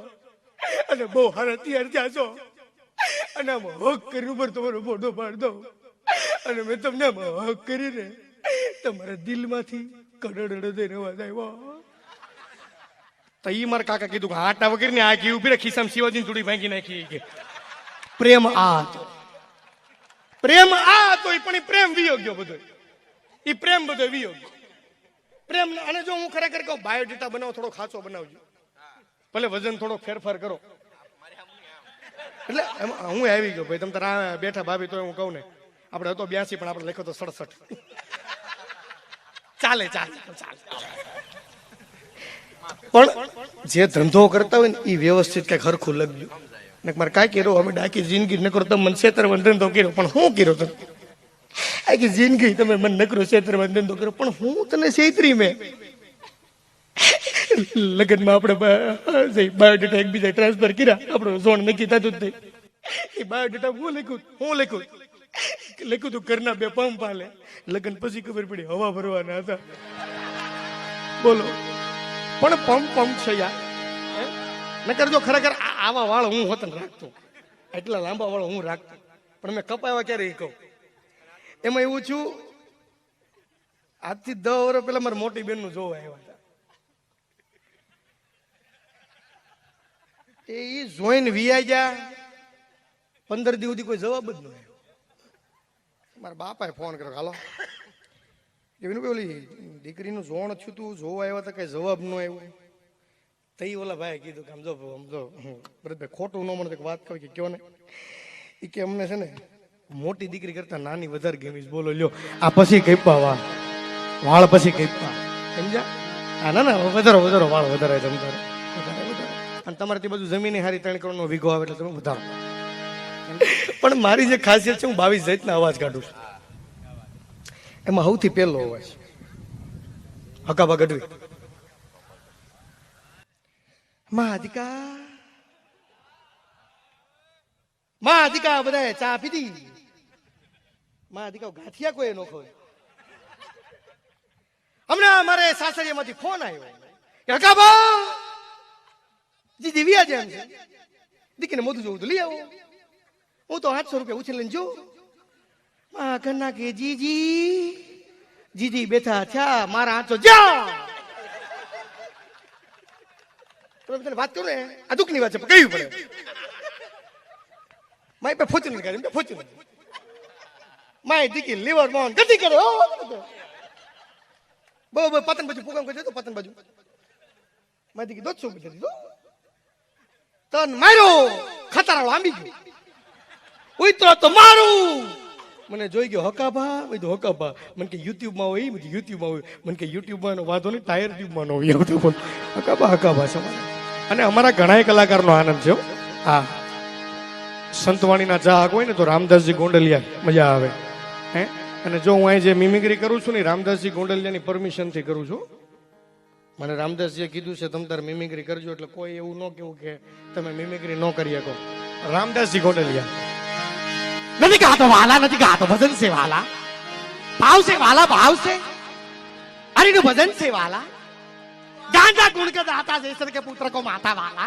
અને બહુ હારા તૈયાર થયા છો અને આમ હક કરી ઉપર તમારો ફોટો પાડ દઉં અને મેં તમને આમ હક કરીને તમારા દિલમાંથી કડડ દઈને અવાજ આવ્યો તો ઈ મારા કાકા કીધું કે આટા વગર ને આ ઘી ઉભી રે ખિસ્સામાં શિવાજીની થોડી ભાંગી નાખી કે પ્રેમ આ હતો પ્રેમ આ હતો પણ એ પ્રેમ વિયો ગયો બધો એ પ્રેમ બધો વિયો ગયો પ્રેમ અને જો હું ખરેખર કહું બાયોડેટા બનાવો થોડો ખાચો બનાવજો ભલે વજન થોડો ફેરફાર કરો એટલે હું આવી ગયો ભાઈ તમે તારા બેઠા ભાભી તો હું કહું ને આપણે હતો 82 પણ આપણે લખ્યો તો 67 ચાલે ચાલે ચાલે પણ જે ધંધો કરતા હોય ને એ વ્યવસ્થિત કઈક હરખું લગ્યું ને મારે કાંઈ કર્યો અમે ડાકી જિંદગી નકરો તમે મને છેતરવાનો ધંધો કર્યો પણ હું કર્યો તમે આખી જિંદગી તમે મને નકરો છેતરવાનો ધંધો કર્યો પણ હું તને છેતરી મેં લગ્નમાં આપણે બાયોડેટા એકબીજા ટ્રાન્સફર કર્યા આપણો ઝોન નક્કી થતું જ નહીં એ બાયોડેટા હું લખ્યું તું ઘરના 2 પંપ હાલે લગ્ન પછી ખબર પડી હવા ભરવાના હતા બોલો પણ પંપ છે યાર નકર જો ખરેખર આવા વાળ હું હોતન રાખતો એટલા લાંબા વાળ હું રાખતો પણ મેં કપાવ્યા ક્યારે એ કહું એમાં એવું છું આજથી 10 વર્ષ પહેલા મારી મોટી બેન નું જોવા આવ્યા હતા એ જોઈને વિયા ગયા 15 દિવસ સુધી કોઈ જવાબ જ ન આવ્યો મારા બાપાએ ફોન કર્યો હાલો એનું કે ઓલી દીકરીનું જોણ થયું તું જોવા આવ્યા હતા કઈ જવાબ ન આવ્યો તઈ ઓલા ભાઈ કીધું કે સમજો ભરતભાઈ ખોટું ન મને વાત કરી કે કયો ને એ કે અમને છે ને મોટી દીકરી કરતા નાની વધારે ગમી બોલો લ્યો આ પછી કઈપા વાળ પછી કઈપા સમજ્યા હા ના વધારો વાળ વધારે તમારે અને તમારે તે બધું જમીન હારી 3 કરોડનો વીઘો આવે એટલે તમે વધારો પણ મારી જે ખાસિયત છે હું 22 જાતના અવાજ કાઢું છું એમાં સૌથી પહેલો અવાજ હકાબા ગઢવી મહાધિકા બધા ચા પીધી મહાધિકા ગાંઠિયા કોઈ નો ખોય હમણાં મારે સાસરિયામાંથી ફોન આવ્યો કે હકાબા જી દિવ્યા જેમ છે દીકરીને મોઢું જોવું તો લઈ આવો હું તો 800 રૂપિયા ઉછીને જો ઘરના કે જીજી બેઠા થયા મારા હાથો જા વાત કરું ને આ દુઃખની વાત છે કહેવી પડે માય પે ફોર્ચ્યુનર ગાડી ફોર્ચ્યુનર માય દીકી લીવર મોન ગતિ કરે બહુ પતન બાજુ પ્રોગ્રામ કરજો તો પતન બાજુ માય દીકી 200 રૂપિયા દીધો તન માર્યો ખતરાળો આંબી ગયો ઉતરો તો મારું મને જોઈ ગયો હકાબા બધું હકાબા મને કે યુટ્યુબમાં હોય બધું યુટ્યુબમાં હોય મને કે યુટ્યુબમાં વાંધો નહીં ટાયર ટ્યુબમાં ન હોય આવતું હકાબા છે અને અમારા ઘણા કલાકારનો આનંદ છે હા સંતવાણીના ચાહક હોય ને તો રામદાસજી ગોંડલિયા મજા આવે હે અને જો હું અહીં જે મિમિક્રી કરું છું ને રામદાસજી ગોંડલિયાની પરમિશનથી કરું છું મને રામદાસજીએ કીધું છે તમે તાર મિમિક્રી કરજો એટલે કોઈ એવું ન કેવું કે તમે મિમિક્રી ન કરી શકો રામદાસજી ગોંડલિયા નથી ગાતો વાલા નથી ગાતો ભજન છે વાલા ભાવ છે હરિનું ભજન છે વાલા गांजा गुण के दाता जैसर के पुत्र को माता वाला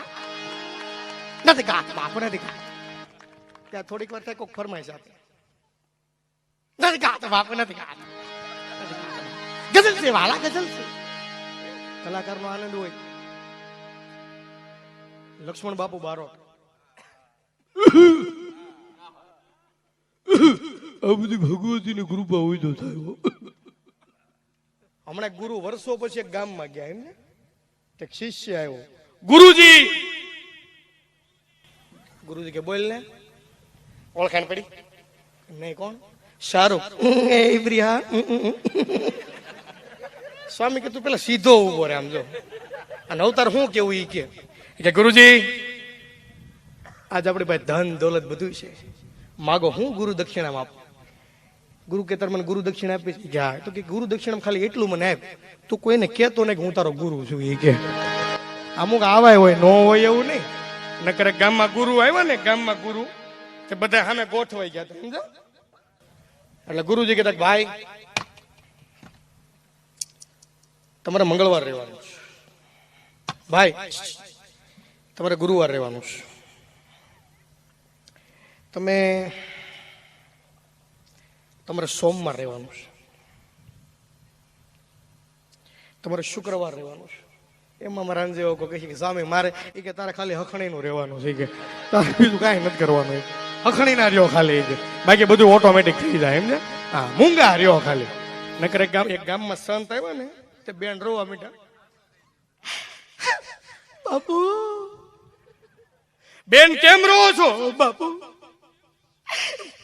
નથી ગાતો બાપુ નથી ગાતો ત્યાં થોડીક વાર થાય કોક ફરમાઈશ આપે નથી ગાતો બાપુ નથી ગાતો ગઝલ છે વાલા ગઝલ છે કલાકારનો આનંદ હોય લક્ષ્મણ બાપુ બારોટ આ બધી ભગવતીની કૃપા હોય તો થાય હમણાં ગુરુ વર્ષો પછી એક ગામમાં ગયા એમ ને એક શિષ્ય આવ્યો ગુરુજી કે બોલ ને ઓળખાણ પડી નહીં કોણ શાહરૂખ સ્વામી કે તું પેલા સીધો ઉભો રે આમ જો અને અવતાર શું કેવું ઈ કે ગુરુજી આજ આપણી પાસે ધન દોલત બધું છે માગો હું ગુરુ દક્ષિણા આપું ગુરુ કે તાર મને ગુરુ દક્ષિણા આપી ગયા તો કે ગુરુ દક્ષિણા ખાલી એટલું મને આપ તું કોઈને કહેતો નહીં કે હું તારો ગુરુ છું એ કે અમુક આવાય હોય ન હોય એવું નહીં નકર ગામમાં ગુરુ આવ્યા ને ગામમાં ગુરુ તે બધા સામે ગોઠવાઈ ગયા સમજો એટલે ગુરુજી કહેતા ભાઈ તમારે મંગળવાર રહેવાનું છે ભાઈ, તમારે ગુરુવાર રહેવાનું છે, તમારે સોમવાર રહેવાનું છે, તમારે શુક્રવાર રહેવાનું છે. એમાં મારા જેવો કહે કે સ્વામી મારે એ કે તારે ખાલી હખણીનું રહેવાનું છે કે તારે બીજું કાંઈ નથી કરવાનું, હખણી ના રહ્યો ખાલી કે બાકી બધું ઓટોમેટિક થઈ જાય એમ છે. હા મૂંગા રહ્યો ખાલી. નકર એક ગામમાં સંત આવ્યા ને તે બેન રોવા મીઠા, બાપુ બેન કેમ રોવો છો? બાપુ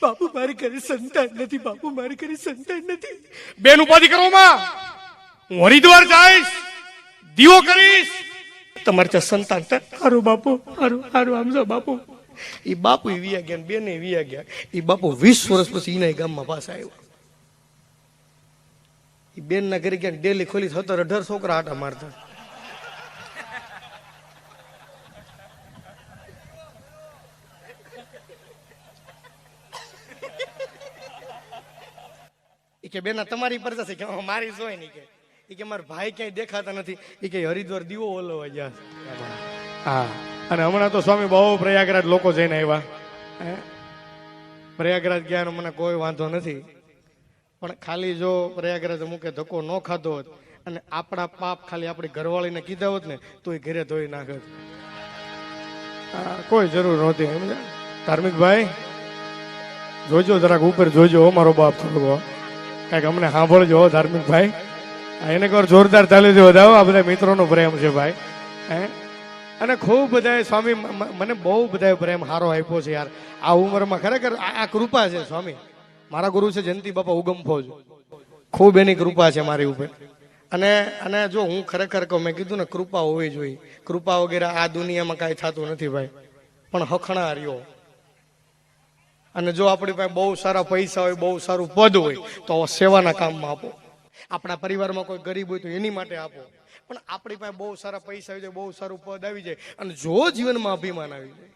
બાપુ મારી ઘરે સંતાન નથી, બાપુ મારી ઘરે સંતાન નથી. બેન ઉપાધિ કરો માં, હું હરિદ્વાર જઈશ, દીવો કરીશ, તમારે ત્યાં સંતાન થાય. હારું બાપુ, હારું હારું આમ જો બાપુ. એ બાપુ વિયા ગયા, બેને વિયા ગયા. એ બાપુ 20 વર્ષ પછી એના ગામમાં પાછા આવ્યો. એ બેન ના ઘરે ગયા, ડેલી ખોલી 17-18 છોકરા આટા મારતા. કે બેના તમારી પર જશે કે મારી જોઈ નહીં કે મારા ભાઈ ક્યાંય દેખાતા નથી, એ કે હરિદ્વાર દીવો ઓલવા ગયા. હા અને હમણાં તો સ્વામી બહુ પ્રયાગરાજ લોકો જઈને આવ્યા. પ્રયાગરાજ ગયા મને કોઈ વાંધો નથી, પણ ખાલી જો પ્રયાગરાજ મૂકે ધક્કો ન ખાધો હોત અને આપણા પાપ ખાલી આપણી ઘરવાળીને કીધા હોત ને તો એ ઘરે ધોઈ નાખત. કોઈ જરૂર નહોતી. ધાર્મિક ભાઈ જોજો, જરાક ઉપર જોજો મારો બાપ થોડો કાંઈક અમને સાંભળજો ધાર્મિક ભાઈ. એને કહો જોરદાર તાલીથી વધાવો. આ બધા મિત્રોનો પ્રેમ છે ભાઈ. અને ખૂબ બધાએ સ્વામી મને બહુ બધાએ પ્રેમ સારો આપ્યો છે યાર આ ઉંમરમાં. ખરેખર આ કૃપા છે સ્વામી. મારા ગુરુ છે જયંતિ બાપા ઉગમ ફોજ, ખૂબ એની કૃપા છે મારી ઉપર. અને જો હું ખરેખર કહું, મેં કીધું ને કૃપા હોવી જોઈએ. કૃપા વગેરે આ દુનિયામાં કાંઈ થતું નથી ભાઈ. પણ હખણા રહ્યો. અને જો આપણી પાસે બહુ સારા પૈસા હોય, બહુ સારું પદ હોય તો સેવાના કામમાં આપો. આપણા પરિવારમાં કોઈ ગરીબ હોય તો એની માટે આપો. પણ આપણી પાસે બહુ સારા પૈસા આવી જાય, બહુ સારું પદ આવી જાય અને જો જીવનમાં અભિમાન આવી જાય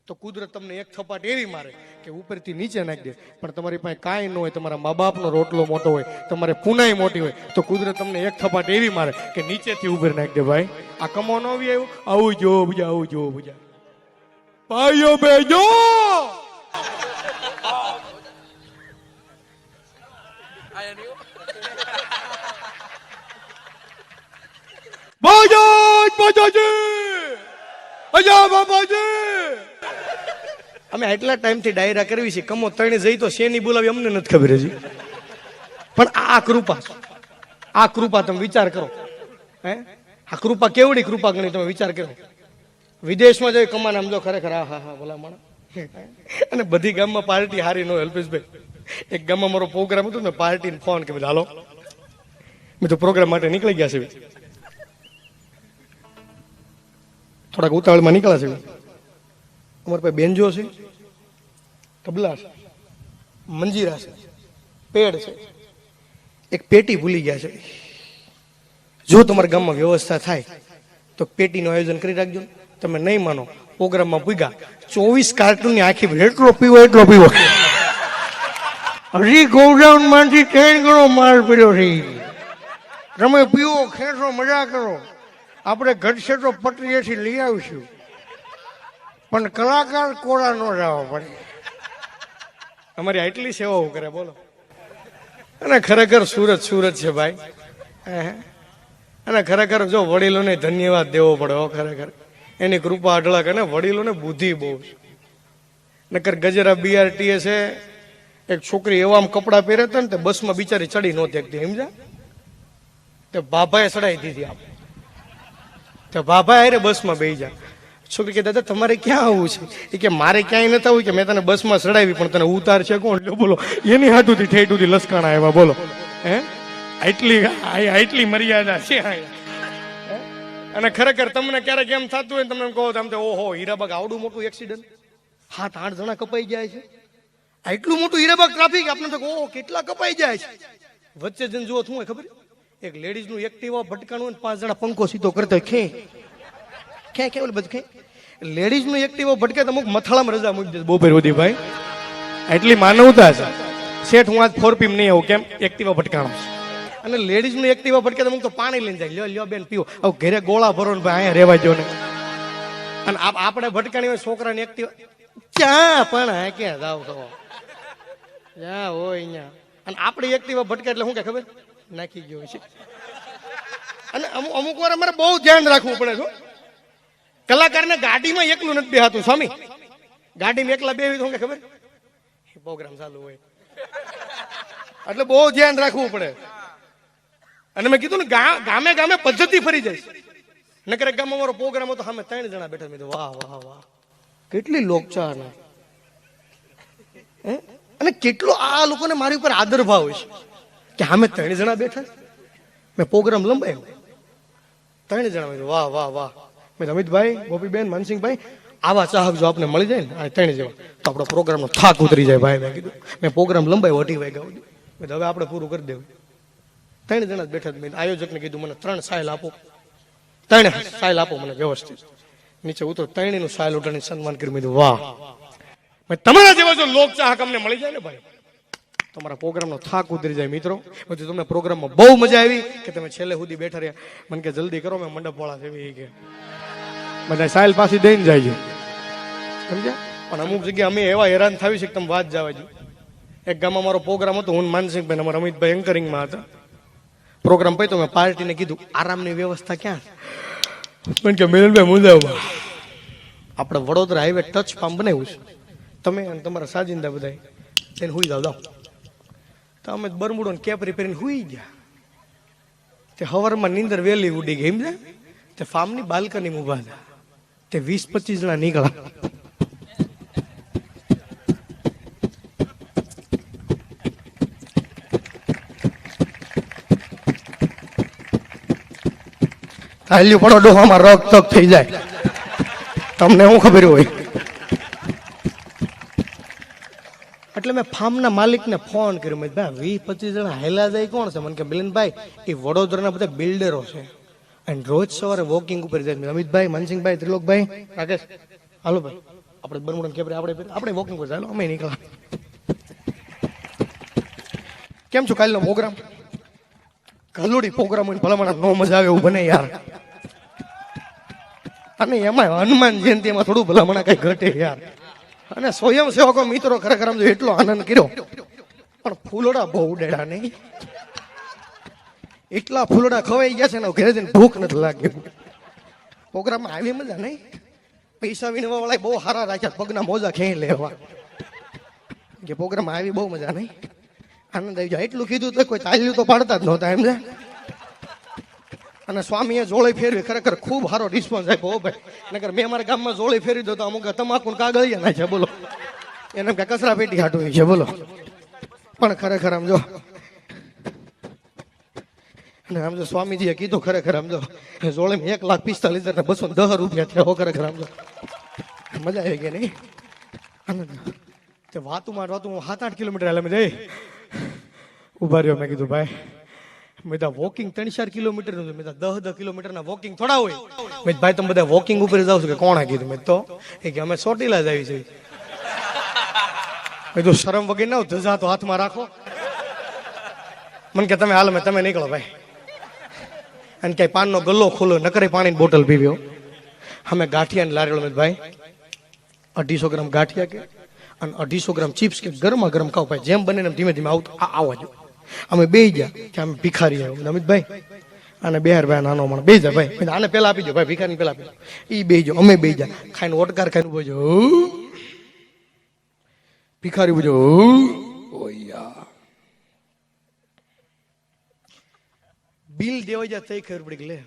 તો કુદરત તમને એક થપાટ એવી મારે કે ઉપરથી નીચે નાખી દે. પણ તમારી પાસે કાંઈ ન હોય, તમારા મા બાપનો રોટલો મોટો હોય, તમારે પુનાઈ મોટી હોય તો કુદરત તમને એક થપાટ એવી મારે કે નીચેથી ઉપર નાખી દે. ભાઈ આ કમો ન આવી આવ્યું, આવું જો બીજા, આવું જો બીજા. ભાઈઓ બેજો અમે આટલા ટાઈમથી ડાયરા કરવી છે, કમો તણે જઈ તો શેની બોલાવી અમને નથી ખબર હજી. પણ આ કૃપા, આ કૃપા તમે વિચાર કરો. આ કૃપા કેવડી કૃપા ગણી તમે વિચાર કરો. વિદેશમાં જઈ કમાને આમ જો ખરેખર હા હા હા બોલા માણા. અને બધી ગામમાં પાર્ટી હારી નો અલ્પેશભાઈ. એક ગામમાં મારો પ્રોગ્રામ હતો ને, પાર્ટીને ફોન કે હાલો, મેં તો પ્રોગ્રામ માટે નીકળી ગયા છે, થોડાક ઉતાવળમાં નીકળ્યા છે. અમારી પાસે બેન્જો છે, તબલા છે, મંજીરા છે, પેડ છે, એક પેટી ભૂલી ગયા છે. જો તમારા ગામમાં વ્યવસ્થા થાય તો પેટીનું આયોજન કરી રાખજો. તમે નહીં માનો, પ્રોગ્રામમાં પૂગ્યા 24 કાર્ટૂનની આખી એટલો પીવો એટલો પીવો. હજી ગોડાઉન માંથી 3 ગણો માલ પડ્યો છે. તમે પીવો, ખેંચો, મજા કરો. આપણે ઘટશે તો પટરીએથી લઈ આવીશું, પણ કલાકાર કોરા ન જવા પડે. અમારી આટલી સેવાઓ કરે બોલો. અને ખરેખર સુરત સુરત છે ભાઈ. અને ખરેખર જો વડીલોને ધન્યવાદ દેવો પડે. ખરેખર એની કૃપા અઢળક. અને વડીલોને બુદ્ધિ બહુ છે. નકર ગજરા BRTS છે, એક છોકરી એવા કપડા પહેરે હતા ને તે બસમાં બિચારી ચડી નહોતી શકતી, સમજા? તે બાભાએ ચડાવી દીધી. આપ તો બાબા અરે બસમાં બેસી જા. છોકરી કે દાદા તમારે ક્યાં આવવું છે? એ કે મારે ક્યાંય નથી આવવું, કે મેં તને બસમાં ચડાવી પણ તને ઉતાર છે કોણ? બોલો એની હાથુથી ઠેઠુથી લસકાણા આવ્યા. બોલો આટલી મર્યાદા છે. અને ખરેખર તમને ક્યારેક એમ થતું હોય તમને કહો તમે ઓહો હીરાબાગ આવડું મોટું એક્સિડન્ટ, 7-8 જણા કપાઈ જાય છે. આટલું મોટું હીરાબાગ ટ્રાફિક, આપણે તો ઓહો કેટલા કપાઈ જાય છે. વચ્ચે જઈને જુઓ શું હોય ખબર? એક લેડીઝ નું એક્ટિવા ભટકાણું હોય 5 જણા પંખો સીધો કરતા હોય. ખે ઓલું બધું ખે. લેડીઝ નું એક્ટિવા ભટકે તો અમુક મથાળામાં રજા મૂકી દે બપોર સુધી. ભાઈ એટલી માનવતા છે. શેઠ હું આજ 4PM નહીં આવું, કેમ? એક્ટિવા ભટકાણો. અને લેડીઝ નું એક્ટિવા ભટકે તો તો પાણી લઈને જાય, લ્યો લ્યો બેન પીવો. હવે ઘરે ગોળા ભરો ને ભાઈ અહીંયા રેવા જો ને. અને આપણે ભટકાણી હોય છોકરાની એક્ટિવા ક્યાં પણ હા ક્યાં જાવ તો જ્યાં હોય અહીંયા. અને આપણી એક્ટિવા ભટકે એટલે શું કે ખબર નાખી ગયો છે. અને અમુક વાર અમારે બહુ ધ્યાન રાખવું પડે છે. કલાકારને ગાડીમાં એકલું નથી બેહાતું સ્વામી. ગાડીમાં એકલા બેહી તો શું કે ખબર પ્રોગ્રામ ચાલુ હોય એટલે બહુ ધ્યાન રાખવું પડે. અને મેં કીધું ને ગામે ગામે પદ્ધતિ ફરી જાય. નકર એક ગામમાં મારો પ્રોગ્રામ હતો, સામે 3 જણા બેઠા. મેં વાહ વાહ વાહ કેટલી લોકચાહ અને કેટલો આ લોકોને મારી ઉપર આદર ભાવ છે કે સામે 3 જણા બેઠા. મેં પ્રોગ્રામ લંબાયો 3 જણા. મેં વાહ વાહ વાહ. મેં અમિતભાઈ, ગોપીબેન, માનસિંહભાઈ આવા ચાહક જો આપને મળી જાય ને 3 જેવા તો આપણો પ્રોગ્રામનો થાક ઉતરી જાય ભાઈ. મેં કીધું મેં પ્રોગ્રામ લંબાયો 2 વાગ્યા સુધી. મેં હવે આપણે પૂરું કરી દેવું. 3 જણા જ બેઠા. મેં આયોજકને કીધું મને 3 સાયલ આપો, 3 સાયલ આપો મને વ્યવસ્થિત. નીચે ઉતરો 3 નું સાયલ ઉઠાડીને સન્માન કર્યું. મેં વાહ. મેં તમારા જેવા જો લોક ચાહક અમને મળી જાય ને ભાઈ, તમારા પ્રોગ્રામનો થાક ઉતરી જાય. મિત્રો હજુ તમને પ્રોગ્રામમાં બહુ મજા આવી કે તમે છેલ્લે સુધી બેઠા રહ્યા. મને કે જલ્દી કરો, મેં મંડપ વાળા જેવી કે બધા સાયલ પાછી દઈને જાય સમજ્યા. પણ અમુક જગ્યાએ અમે એવા હેરાન થાવી છે કે તમે વાત જવા દો. એક ગામમાં મારો પ્રોગ્રામ હતો, હું માનસિંહભાઈ અમારા અમિતભાઈ એન્કરિંગમાં હતા. પ્રોગ્રામ પછી તો મેં પાર્ટીને કીધું આરામની વ્યવસ્થા ક્યાં? પણ કે મિલનભાઈ મુંજાવમાં આપણે વડોદરા હાઈવે ટચ પામ બનાવ્યું છે, તમે અને તમારા સાજિંદા બધા તેને હુઈ જાવ. તો અમે બરમુડો ને કેપરી પહેરીને હુઈ ગયા. તે હવારમાં નીંદર વહેલી ઉડી ગઈ. સમજ્યા? તે ફાર્મની બાલ્કની ઉભા હતા. તે 20-25 જણા નીકળ્યા. હાલ્યું પડો ડોહામાં રગ તક થઈ જાય. તમને શું ખબર હોય? એટલે મેં ફાર્મના માલિકને ફોન કર્યો. મેં ભાઈ 20-25 જણા હેલા જાય કોણ છે? મને કે મિલનભાઈ એ વડોદરાના બધા બિલ્ડરો છે અને રોજ સવારે વોકિંગ ઉપર જાય. અમિતભાઈ, માનસિંહભાઈ, ત્રિલોકભાઈ, રાકેશ હાલો ભાઈ આપણે બરમુડન કેપરે આપણે વોકિંગ પર ચાલો. અમે નીકળ્યા. કેમ છો? કાલનો પ્રોગ્રામ કલોડી પ્રોગ્રામ હોય ભલામણ નો મજા આવે એવું બને યાર. અને એમાં હનુમાન જયંતિમાં થોડું ભલામણ કઈ ઘટે યાર. અને સ્વયંસેવકો મિત્રો ખરેખર આમ એટલો આનંદ કર્યો. પણ ફૂલોડા બહુ ઉડેડા નહીં. એટલા ફૂલોડા ખવાઈ ગયા છે ને ઘરે જઈને ભૂખ નથી લાગી. પ્રોગ્રામમાં આવી મજા નહીં. પૈસા વિનવા વાળા બહુ સારા રાખ્યા, પગના મોજા ખેંચી લેવા કે પ્રોગ્રામમાં આવી બહુ મજા નહીં. આનંદ આવી જાય. એટલું કીધું તો કોઈ તાલ્યું તો પાડતા જ નહોતા એમ છે. અને સ્વામીએ જોળી ફેરવી ખરેખર ખૂબ સારો રિસ્પોન્સ આપ્યો ભાઈ. નકર મેં અમારા ગામમાં જોળી ફેરવી દો તો અમુક તમાકુ કાગળિયા ના છે બોલો, એને કે કચરા પેટી હાટું છે બોલો. પણ ખરેખર આમ જો, અને આમ જો સ્વામીજીએ કીધું ખરેખર આમ જો જોળીમાં 1,45,210 રૂપિયા થયા. ખરેખર આમ જો મજા આવી ગઈ નહીં. તે વાતુમાં 7-8 કિલોમીટર એટલે મેં જઈ ઉભા રહ્યો. મેં કીધું ભાઈ મેં વોકિંગ 3-4 કિલોમીટર નું. મેં 10-10 કિલોમીટરના વોકિંગ થોડા હોય. મેં ભાઈ તમે બધા વોકિંગ ઉપર જાવ છો કે કોણે કીધું? મેં તો કે અમે ચોટીલા જ આવી છે. મેં તો શરમ વગર ના ધજા તો હાથમાં રાખો. મને કે તમે હાલ મેં તમે નીકળો ભાઈ. અને ક્યાંય પાનનો ગલ્લો ખોલો, નકરે પાણીની બોટલ પીવ્યો. અમે ગાંઠિયાને લારેલો. મેં ભાઈ 250 ગ્રામ ગાંઠિયા કે અને 250 ગ્રામ ચિપ્સ કે ગરમા ગરમ ખાવ ભાઈ. જેમ બને એમ ધીમે ધીમે આવવા જો. અમે બે ગયા કે અમે ભિખારી આવ્યો. અમિતભાઈ અને બેહાર ભાઈ નાનો માણસ બે જા ભાઈ, આને પેલા આપી દો ભાઈ, ભિખારી પેલા આપી દો. એ બે જો અમે બે જા ખાઈને ઓટકાર ખાઈને ઉભો જો. ભિખારી ઉભો બિલ દેવા જાય તઈ ખબર પડી લે.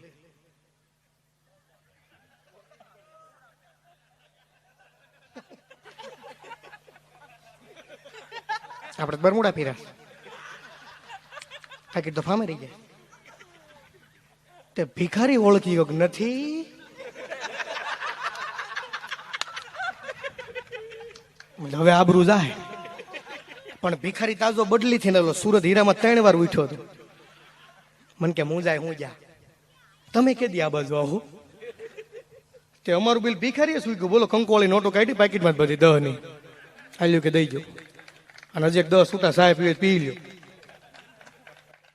આપણે બરમુડા પીરા પેકેટ તો ફામે રહી જાય. તે ભિખારી ઓળખી યોગ નથી. હવે આબરૂ જાય. પણ ભિખારી તાજો બદલી થી સુરત હીરામાં 3 વાર ઉઠ્યો હતો. મન કે હું જાય હું જા. તમે કેદી આ બાજુ આવો? તે અમારું બિલ ભિખારીએ શું ગયું બોલો. કંકોળી નોટો કાઢી પેકેટમાં જ બધી 10 ની આલ્યું કે દઈ જો. અને હજી 10 છૂટા સાહેબ પી લ્યો.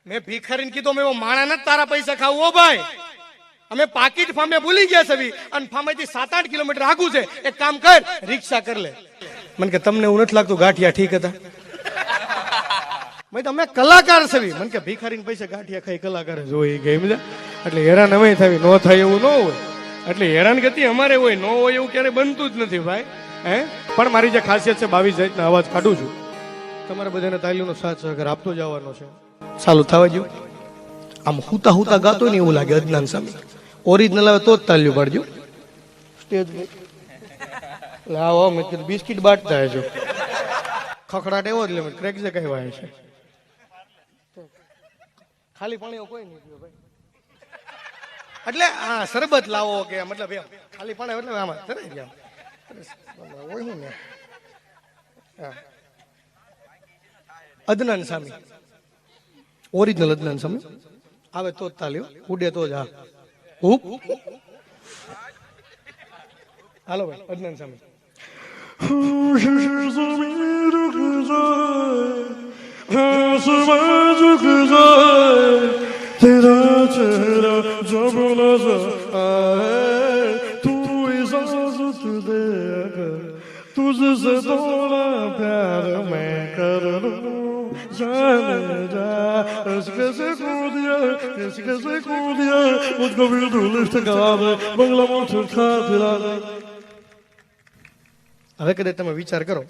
મેં ભિખારીને કીધું અમે એવો માણા નથી તારા પૈસા ખાવું હો ભાઈ. અમે પાકીટ ફામે ભૂલી ગયા છે અને ફામેથી 7-8 કિલોમીટર આગું છે. એક કામ કર, રિક્ષા કર લે. મને કે તમને એવું નથી લાગતું ગાંઠિયા ઠીક હતા? મેં તમે કલાકાર છે. મને કે ભિખારીને પૈસા ગાંઠિયા ખાઈ કલાકાર જ હોય કે સમજ્યા? એટલે હેરાન અમે થાય, ન થાય એવું ન હોય. એટલે હેરાનગતિ અમારે હોય, ન હોય એવું ક્યારે બનતું જ નથી ભાઈ. પણ મારી જે ખાસિયત છે 22 જાતના અવાજ કાઢું છું. તમારે બધાને તાલીનો સાથ સહકાર આપતો જવાનો છે. ચાલુ થવા જો. આમ હુતા હુતા ગાતો ને એવું લાગે અજ્ઞાન સામે. ઓરિજિનલ આવે તો જ તાલ્યું પાડજો સ્ટેજ પર. લાવો મેં કીધું બિસ્કિટ બાટતા હશો. ખખડાટ એવો જ લે ક્રેક જે કઈ વાય છે. ખાલી પાણી કોઈ નહીં પીવે ભાઈ. એટલે હા શરબત લાવો કે મતલબ એમ ખાલી પાણી એટલે આમાં તરાઈ ગયા હોય હું ને. અદનાન સામી ઓરિજિનલ અદનાન સામી આવે તો જ તાલ્યો, ઉડે તો જ. હા હાલો ભાઈ અદનાન સામી. तेरा चेहरा जब नजर आए तू इजाजत दे अगर तुझसे थोड़ा प्यार मैं कर लूं जाने जा कैसे कूद दिया मुझको भी तू लिफ्ट करा दे बंगला में खा दिला दे. હવે કદાચ તમે વિચાર કરો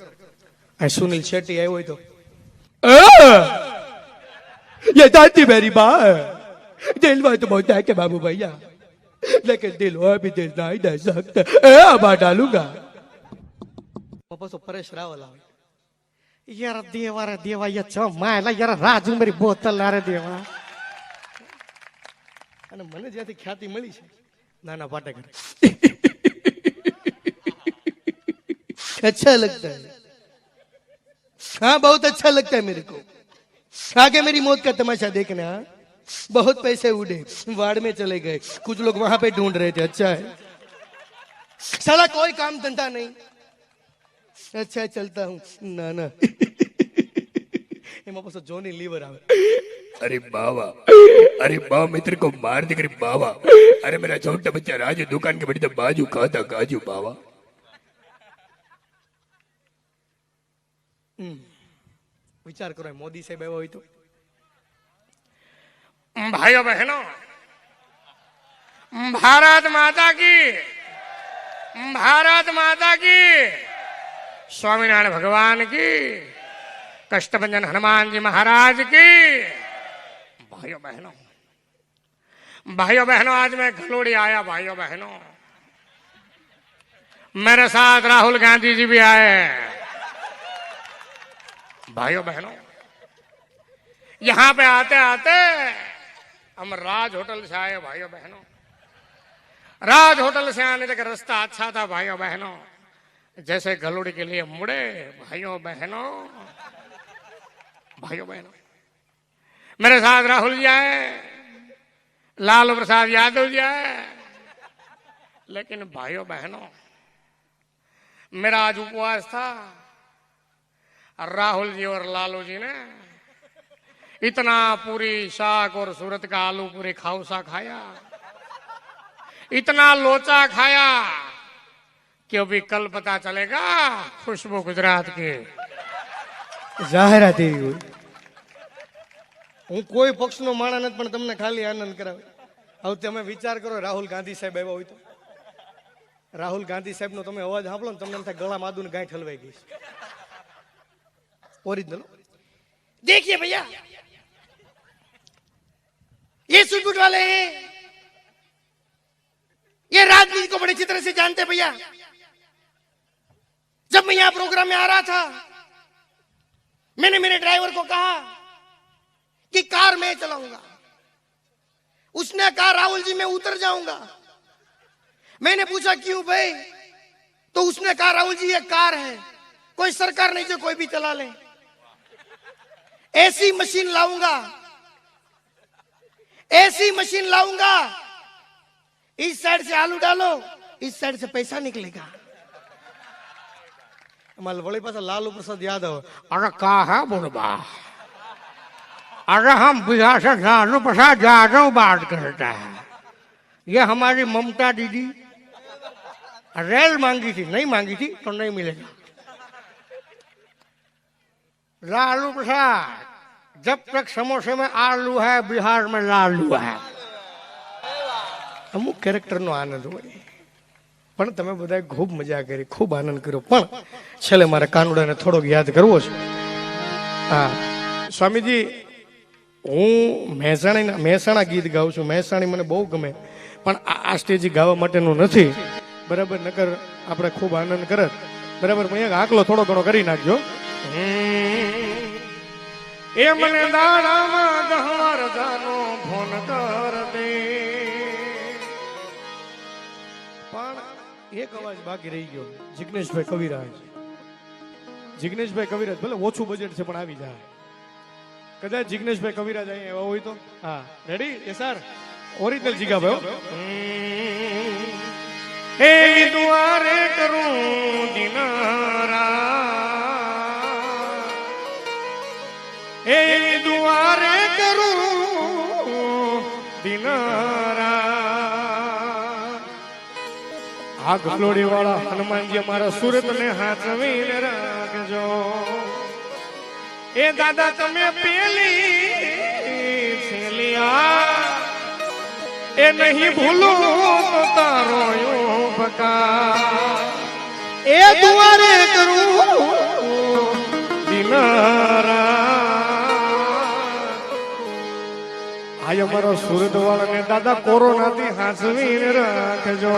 આ સુનિલ શેટ્ટી આવ્યો હોય તો ये दादी मेरी माँ है. दिल में तो बोलता है कि बाबू भैया लेकिन दिल हो भी दिल नहीं दे सकते. अब डालूंगा पापा परेश रावल આવે. यार देवा रे देवा ये छ मायला यार રાજુ મારી બોતલ રે દેવા. અને મને જ્યાંથી ખ્યાતિ મળી છે નાના પાટેકર. अच्छा लगता है. हाँ बहुत अच्छा लगता है मेरे को. आगे मेरी मौत का तमाशा देखना. बहुत पैसे उड़े वाड़ में चले गए, कुछ लोग वहां पे ढूंढ रहे थे. अच्छा है साला कोई काम धंधा नहीं. अच्छा चलता हूँ ना ना. એમાં પાછો જોની લીવર આવે. अरे बाबा, अरे बाबा मैं तेरे को मार दे करे बाबा. अरे मेरा छोटा बच्चा राजू दुकान के बड़ी तो बाजू खाता काजू बाबा. વિચાર કરો મોદી સાહેબ આવ્યા હોય તો. भाइयों बहनों, भारत माता की, भारत माता की, स्वामीनारायण भगवान की, कष्टभंजन हनुमान जी महाराज की. भाइयों बहनों, भाइयों बहनों आज मैं गलोड़ी आया. भाइयों बहनों मेरे साथ राहुल गांधी जी भी आए. भाइयों बहनों यहां पे आते आते हम राज होटल से आए. भाइयों बहनों राज होटल से आने तक रास्ता अच्छा था. भाइयों बहनों जैसे गलोड़ी के लिए मुड़े. भाइयों बहनों, भाइयों बहनों मेरे साथ राहुल जी आए, लालू प्रसाद यादव जी आए. लेकिन भाइयों बहनों मेरा आज उपवास था. राहुल जी और लालू जी ने इतना पूरी शाक और सूरत का आलू पूरी खाउसा खाया, इतना लोचा खाया कि अभी कल पता चलेगा खुशबू गुजरात की. જાહેરાત એવી હોય. હું કોઈ પક્ષનો માણા નથી પણ તમને ખાલી આનંદ કરાવે. હવે તમે વિચાર કરો રાહુલ ગાંધી સાહેબ આવ્યા હોય તો. રાहुल गांधी साहब નો તમે અવાજ સાંભળો ને તમને એમ થાય ગળા માદુને ગાંઠ હલવાઈ ગઈ. ओरिजिनल देखिए भैया ये सुटबुट वाले हैं, ये राजनीति को बड़े अच्छी तरह से जानते हैं भैया. जब मैं यहां प्रोग्राम में आ रहा था मैंने मेरे ड्राइवर को कहा कि कार मैं चलाऊंगा. उसने कहा राहुल जी मैं उतर जाऊंगा. मैंने पूछा क्यों भाई? तो उसने कहा राहुल जी ये कार है, कोई सरकार नहीं जो कोई भी चला ले. ऐसी मशीन लाऊंगा, ऐसी मशीन लाऊंगा, इस साइड से आलू डालो, इस साइड से पैसा निकलेगा. वળી પાછા લાલુ પ્રસાદ યાદવ अरे का है बुढ़बा, अरे हम बिहार से लालू प्रसाद यादव बात करता है। ये हमारी ममता दीदी रेल मांगी थी, नहीं मांगी थी तो नहीं मिलेगा। लालू प्रसाद जब तक समोसे में आलू है बिहार में लालू है। અમુક કેરેક્ટરનો આનંદ હોય, પણ તમે બધાએ ખૂબ મજા કરી, ખૂબ આનંદ કર્યો. પણ છેલ્લે મારે કાનુડાને થોડોક યાદ કરવો છે. હા સ્વામીજી, હું મહેસાણા ગીત ગાઉં છું. મહેસાણી મને બહુ ગમે, પણ આ સ્ટેજ ગાવા માટેનું નથી. બરાબર, નકર આપણે ખૂબ આનંદ કરત. બરાબર, મેં આકલો થોડો ઘણો કરી નાખજો. એ મને દાડામાં દહવાર જાનો ફોન કર દે. પણ એક અવાજ બાકી રહી ગયો, જિગ્નેશભાઈ કવિરાજ. જિગ્નેશભાઈ કવિરાજ ભલે ઓછું બજેટ છે પણ આવી જાય. કદાચ જિગ્નેશભાઈ કવિરાજ અહીંયા એવા હોય તો. હા, રેડી? એ સર ઓરિજિનલ જીગાભાઈ. એ દ્વારે કરું દિનારા, એ દ્વારે કરું દિનારા. આ ગલોડી વાળા હનુમાનજી મારા સુરત ને હાથવીને રાખજો. એ દાદા તમે પેલી છેલિયા એ નહીં ભૂલો તો તારો ઉપકાર. એ દુઆરે કરું દિનારા. આય અમારો સુરત વાળા ને દાદા કોરોના થી હાથવીને રાખજો.